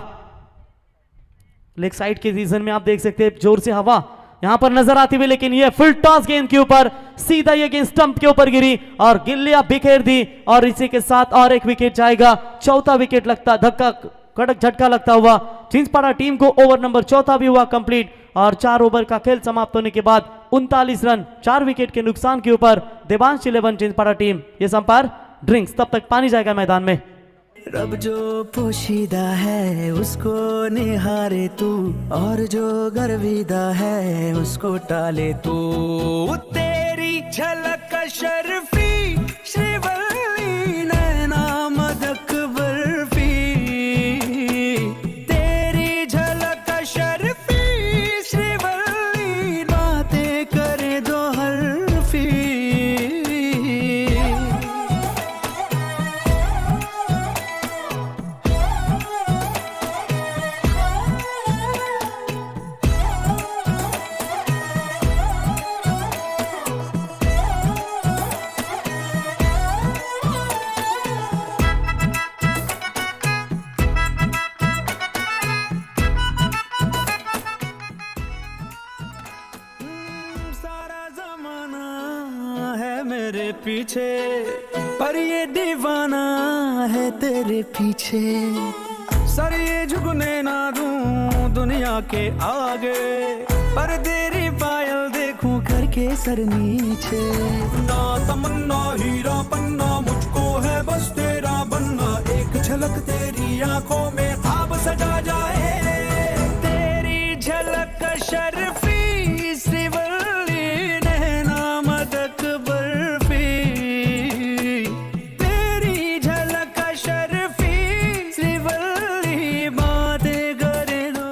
लेग साइड के रीजन में आप देख सकते हैं जोर से हवा यहां पर नजर आती हुई लेकिन ये फुल टॉस गेंद के ऊपर सीधा ये गेंद स्टंप के ऊपर गिरी और गिल्लियां बिखेर दी और इसी के साथ और एक विकेट जाएगा. चौथा विकेट लगता, धक्का कड़क झटका लगता हुआ चिंचपाड़ा टीम को ओवर नंबर 4 भी हुआ कंप्लीट और 4 ओवर का खेल समाप्त होने के बाद 39 रन 4 विकेट के नुकसान के ऊपर देवांश 11 चिंचपाड़ा टीम. ये संपार ड्रिंक्स, तब तक पानी जाएगा मैदान में. रब जो पोशीदा है उसको निहारे तू और जो गर्विदा है उसको टाले तू. तेरी झलक शर्फी श्रीवल्ली नैना मदक बर्फी. तेरी झलक शर्फी श्रीवल्ली बातें करे दो हरफी. मेरे पीछे पर ये दीवाना है तेरे पीछे. सर ये झुकने ना दूं दुनिया के आगे पर तेरी पायल देखूं करके सर नीचे. ना तमन्ना हीरा पन्ना मुझको है बस तेरा बनना. एक झलक तेरी आंखों में ख्वाब सजा जाए. तेरी झलक शर्फी श्रीवल्ली नैना मदक बर्फी. तेरी झलक शर्फी श्रीवल्ली बातें करे दो.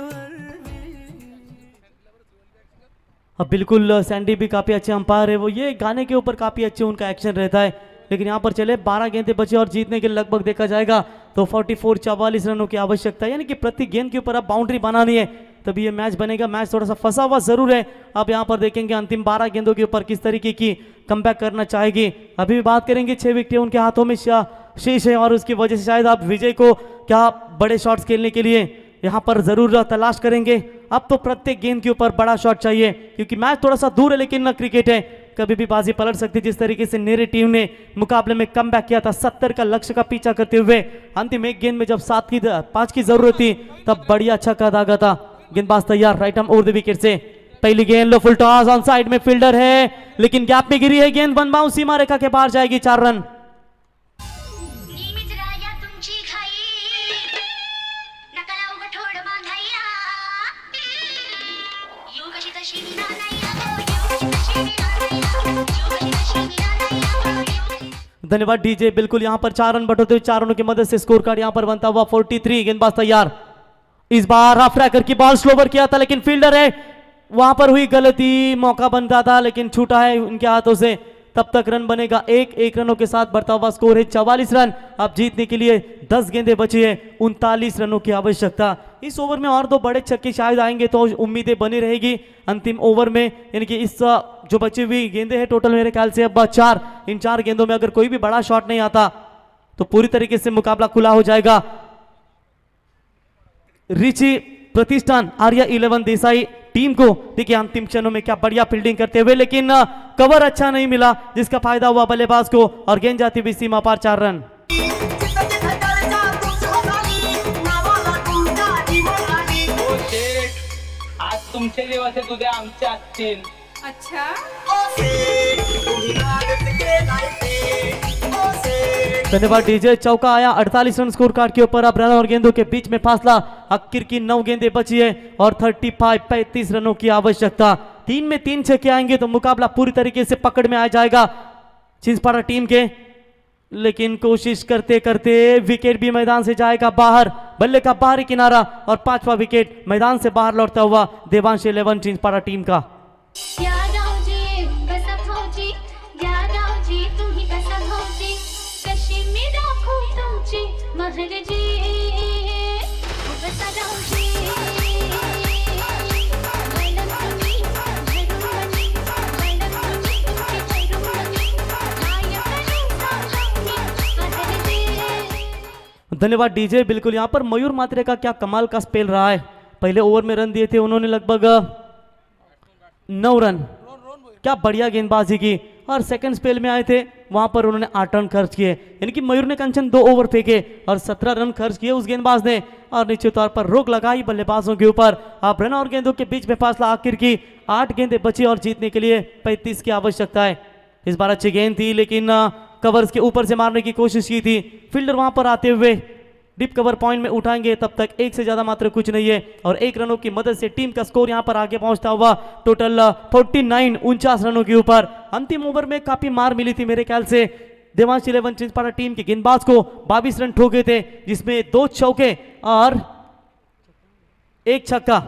अब बिल्कुल सैंडी भी काफी अच्छे अंपायर है. वो ये गाने के ऊपर काफी अच्छे उनका एक्शन रहता है लेकिन यहाँ पर चले 12 गेंदें बची और जीतने के लगभग देखा जाएगा तो 44 रनों की आवश्यकता है, यानी कि प्रति गेंद के ऊपर अब बाउंड्री बनानी है तभी ये मैच बनेगा। मैच थोड़ा सा फंसा हुआ जरूर है। अब यहाँ पर देखेंगे अंतिम 12 गेंदों के ऊपर किस तरीके की कमबैक करना चाहेगी। अभी भी बात करेंगे 6 विकेटें उनके हाथों में शेष है और उसकी वजह से शायद आप विजय को क्या बड़े शॉट्स खेलने के लिए यहाँ पर जरूर तलाश करेंगे। अब तो प्रत्येक गेंद के ऊपर बड़ा शॉट चाहिए क्योंकि मैच थोड़ा सा दूर है, लेकिन न क्रिकेट है, कभी भी बाजी पलट सकती है। जिस तरीके से नेरी टीम ने मुकाबले में कमबैक किया था 70 का लक्ष्य का पीछा करते हुए, अंतिम एक गेंद में जब 5 की जरूरत थी तब बढ़िया छक्का दागा था। गेंदबाज तैयार, right arm over the wicket से पहली गेंद, low full toss on side में, फील्डर है लेकिन गैप में गिरी है गेंद, वन बाउंस सीमा रेखा के बाहर जाएगी, 4 रन। धन्यवाद डीजे। बिल्कुल यहाँ पर 4 रन बटोते हुए 4 रनों की मदद से स्कोर कार्ड यहाँ पर बनता हुआ 43। गेंदबाज तैयार, इस बार रफ रैकर की बॉल स्लोवर किया था लेकिन फील्डर है, वहां पर हुई गलती, मौका बनता था लेकिन छूटा है उनके हाथों से। तब तक रन बनेगा 1 रनों के साथ बढ़ता हुआ स्कोर है 44 रन। अब जीतने के लिए 10 गेंदें बची है, 39 रनों की आवश्यकता। इस ओवर में और 2 बड़े छक्के शायद आएंगे तो उम्मीदें बनी रहेगी अंतिम ओवर में, यानी कि इस जो बची हुई गेंदें हैं टोटल मेरे ख्याल से अब 4, इन 4 गेंदों में अगर कोई भी बड़ा शॉट नहीं आता तो पूरी तरीके से मुकाबला खुला हो जाएगा। रिची प्रतिष्ठान आर्या 11 देसाई टीम को देखिए अंतिम क्षणों में क्या बढ़िया फील्डिंग करते हुए, लेकिन कवर अच्छा नहीं मिला जिसका फायदा हुआ बल्लेबाज को और गेंद जाती हुई सीमा पार, 4 रन। आज तुमचे दिवस आहेत, उद्या आमचे असतील. धन्यवाद डीजे। चौका आया 48 रन स्कोर कार्ड के ऊपर। अब रन और गेंदों के बीच में फासला, आखिर की 9 गेंदें बची है और 35 रनों की आवश्यकता। 3 में 3 छक्के आएंगे तो मुकाबला पूरी तरीके से पकड़ में आ जाएगा चिंचपाड़ा टीम के, लेकिन कोशिश करते करते विकेट भी मैदान से जाएगा बाहर, बल्ले का बाहरी किनारा और 5वां विकेट मैदान से बाहर लौटता हुआ देवांश 11 चिंचपाड़ा टीम का। यादवजी कसा भाऊजी, यादवजी तुम्ही कसा भाऊजी, कशी मी दाखवू तुमची महलजी, कसा भाऊजी, मैडम तुम्ही झरुमणी, मैडम तुम्ही तुमची झरुमणी, नायकनी सावधानी महलजी। धन्यवाद डीजे। बिल्कुल यहाँ पर मयूर मात्रे का क्या कमाल का स्पेल रहा है। पहले ओवर में रन दिए थे उन्होंने लगभग 9 रन, क्या बढ़िया गेंदबाजी की, और सेकंड स्पेल में आए थे वहां पर उन्होंने 8 रन खर्च किए, यानी कि मयूर ने कंचन 2 ओवर फेंके और 17 रन खर्च किए उस गेंदबाज ने, और निश्चित तौर पर रोक लगाई बल्लेबाजों के ऊपर। अब रन और गेंदों के बीच में फासला, आखिर की 8 गेंदें बची और जीतने के लिए 35 की आवश्यकता है। इस बार अच्छी गेंद थी लेकिन कवर्स के ऊपर से मारने की कोशिश की थी, फील्डर वहां पर आते हुए डिप कवर पॉइंट में उठाएंगे, तब तक 1 से ज्यादा मात्र कुछ नहीं है और 1 रनों की मदद से टीम का स्कोर यहां पर आगे पहुंचता हुआ टोटल 49 रनों के ऊपर। अंतिम ओवर में काफी मार मिली थी मेरे ख्याल से देवांश 11 चिंचपाड़ा टीम के गेंदबाज को, 22 रन ठोके थे जिसमें 2 चौके और 1 छक्का,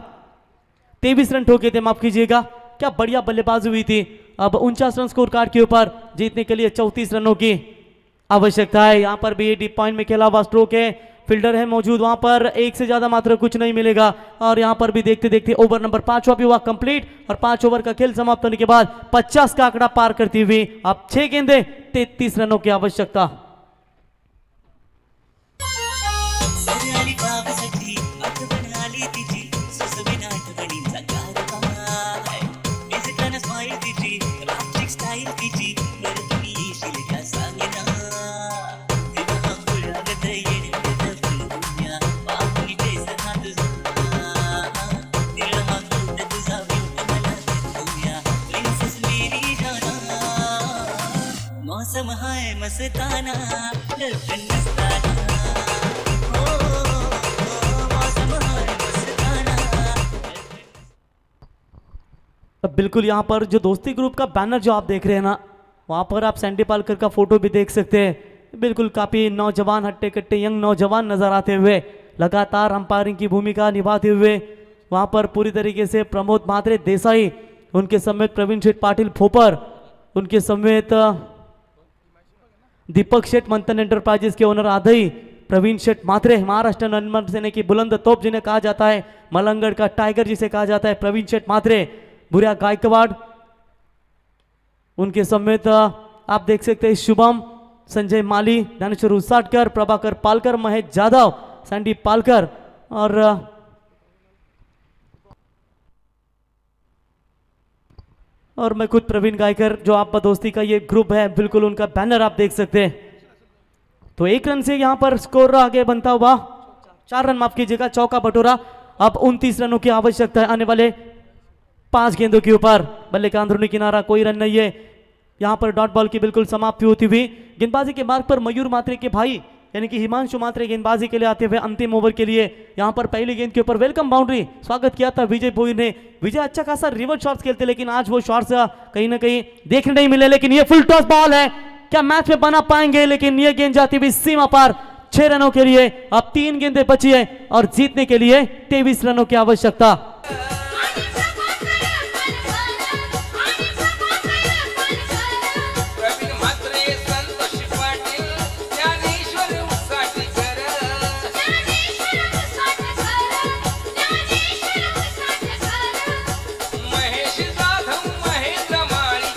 23 रन ठोके थे, माफ कीजिएगा। क्या बढ़िया बल्लेबाजी हुई थी। अब 49 रन स्कोर कार्ड के ऊपर, जीतने के लिए 34 रनों की आवश्यकता है। यहां पर भी डीप पॉइंट में खेला हुआ स्ट्रोक है, फील्डर है मौजूद वहां पर, 1 से ज्यादा मात्र कुछ नहीं मिलेगा। और यहां पर भी देखते देखते ओवर नंबर 5वां भी हुआ कंप्लीट और 5 ओवर का खेल समाप्त होने के बाद 50 का आंकड़ा पार करती हुई अब 6 गेंदें 33 रनों की आवश्यकता। मौसम है मस्ताना मस्ताना, मौसम है मस्ताना। अब बिल्कुल यहाँ पर जो दोस्ती ग्रुप का बैनर जो आप देख रहे हैं ना, वहाँ पर आप सैंडी पालकर का फोटो भी देख सकते हैं। बिल्कुल काफ़ी नौजवान हट्टे कट्टे यंग नौजवान नजर आते हुए, लगातार अंपायरिंग की भूमिका निभाते हुए वहाँ पर पूरी तरीके से प्रमोद म्हात्रे देसाई, उनके समेत प्रवीण शेठ पाटिल फोपर, उनके समेत दीपक शेठ मंथन एंटरप्राइजेस के ओनर आदई, प्रवीण शेठ मात्रे, महाराष्ट्र नन्मन सेने की बुलंद तोप जिन्हें कहा जाता है, मलंगड़ का टाइगर जिसे कहा जाता है, प्रवीण शेठ मात्रे, बुरिया गायकवाड़, उनके समेत आप देख सकते हैं शुभम, संजय माली, ज्ञानेश्वर उसाटकर, प्रभाकर पालकर, महेश जाधव, संदीप पालकर और मैं खुद प्रवीण गायकर, जो आप दोस्ती का ये ग्रुप है, बिल्कुल उनका बैनर आप देख सकते हैं। तो 1 रन से यहां पर स्कोर आगे बनता हुआ, 4 रन माफ कीजिएगा, चौका बटोरा। अब 29 रनों की आवश्यकता है आने वाले 5 गेंदों के ऊपर। बल्ले का अंदरूनी किनारा, कोई रन नहीं है। यहां पर डॉट बॉल की बिल्कुल समाप्ति होती हुई, गेंदबाजी के मार्ग पर मयूर मात्रे के भाई यानी कि हिमांशु मात्रे गेंदबाजी के लिए आते हुए अंतिम ओवर के लिए यहां पर पहली गेंद के ऊपर वेलकम बाउंड्री, स्वागत किया था विजय भोईर ने। विजय अच्छा खासा रिवर्स शॉट्स खेलते, लेकिन आज वो शॉट्स कहीं ना कहीं देखने नहीं मिले। लेकिन ये फुल टॉस बॉल है, क्या मैच में बना पाएंगे? लेकिन ये गेंद जाती हुई सीमा पार, 6 रनों के लिए अब 3 गेंदें बची है और जीतने के लिए 23 रनों की आवश्यकता। प्रवीण म्हात्रे, संतोष पाटील, ज्ञानेश्वर उसाटकर, महेश जाधव, महेंद्र माळी,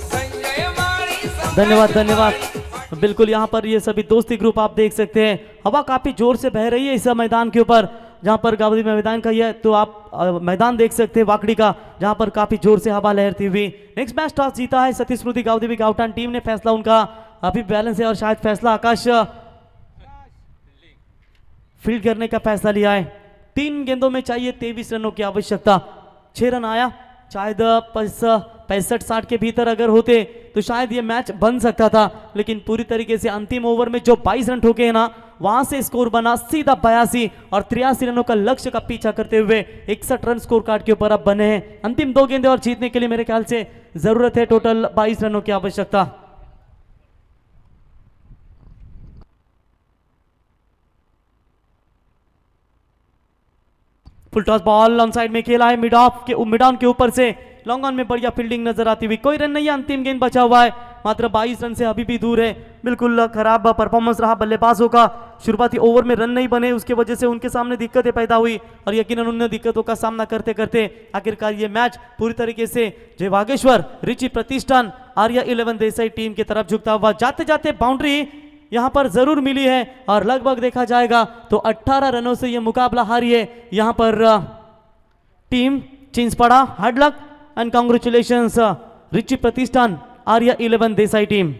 संजय माळी, धन्यवाद धन्यवाद। बिल्कुल यहाँ पर ये सभी दोस्ती ग्रुप आप देख सकते हैं। हवा काफी जोर से बह रही है इस मैदान के ऊपर, जहाँ पर गावदी मैदान का ये तो आप मैदान देख सकते हैं वाकड़ी का, जहाँ पर काफी जोर से हवा लहरती हुई। नेक्स्ट मैच टॉस जीता है सतीश स्मृति गावदेवी गावठान टीम ने। फैसला उनका अभी बैलेंस है और शायद फैसला आकाश फील्ड करने का फैसला लिया है। 3 गेंदों में चाहिए 23 रनों की आवश्यकता। 6 रन आया, शायद 65-60 के भीतर अगर होते तो शायद ये मैच बन सकता था, लेकिन पूरी तरीके से अंतिम ओवर में जो 22 रन ठोके हैं ना, वहां से स्कोर बना सीधा 82 और 83 रनों का लक्ष्य का पीछा करते हुए 61 रन स्कोर कार्ड के ऊपर अब बने हैं। अंतिम 2 गेंदें और जीतने के लिए मेरे ख्याल से जरूरत है टोटल 22 रनों की आवश्यकता। फुल टॉस बॉल ऑन साइड में खेला है, मिड ऑन के ऊपर से लॉन्ग ऑन में बढ़िया फील्डिंग नजर आती हुई। कोई रन नहीं है, अंतिम गेंद बचा हुआ है, मात्र 22 रन से अभी भी दूर है। बिल्कुल खराब परफॉर्मेंस रहा बल्लेबाजों का। शुरुआती ओवर में रन नहीं बने, उसके वजह से उनके सामने दिक्कतें पैदा हुई और यकीनन उन दिक्कतों का सामना करते करते आखिरकार ये मैच पूरी तरीके से जय वागेश्वर, रिची प्रतिष्ठान, आर्या 11 देसाई टीम की तरफ झुकता हुआ। जाते जाते बाउंड्री यहां पर जरूर मिली है और लगभग देखा जाएगा तो 18 रनों से यह मुकाबला हारी है यहां पर टीम चिंचपाड़ा। हार्ड लक एंड कांग्रेचुलेशंस रिची प्रतिष्ठान, आर्या 11 देसाई टीम।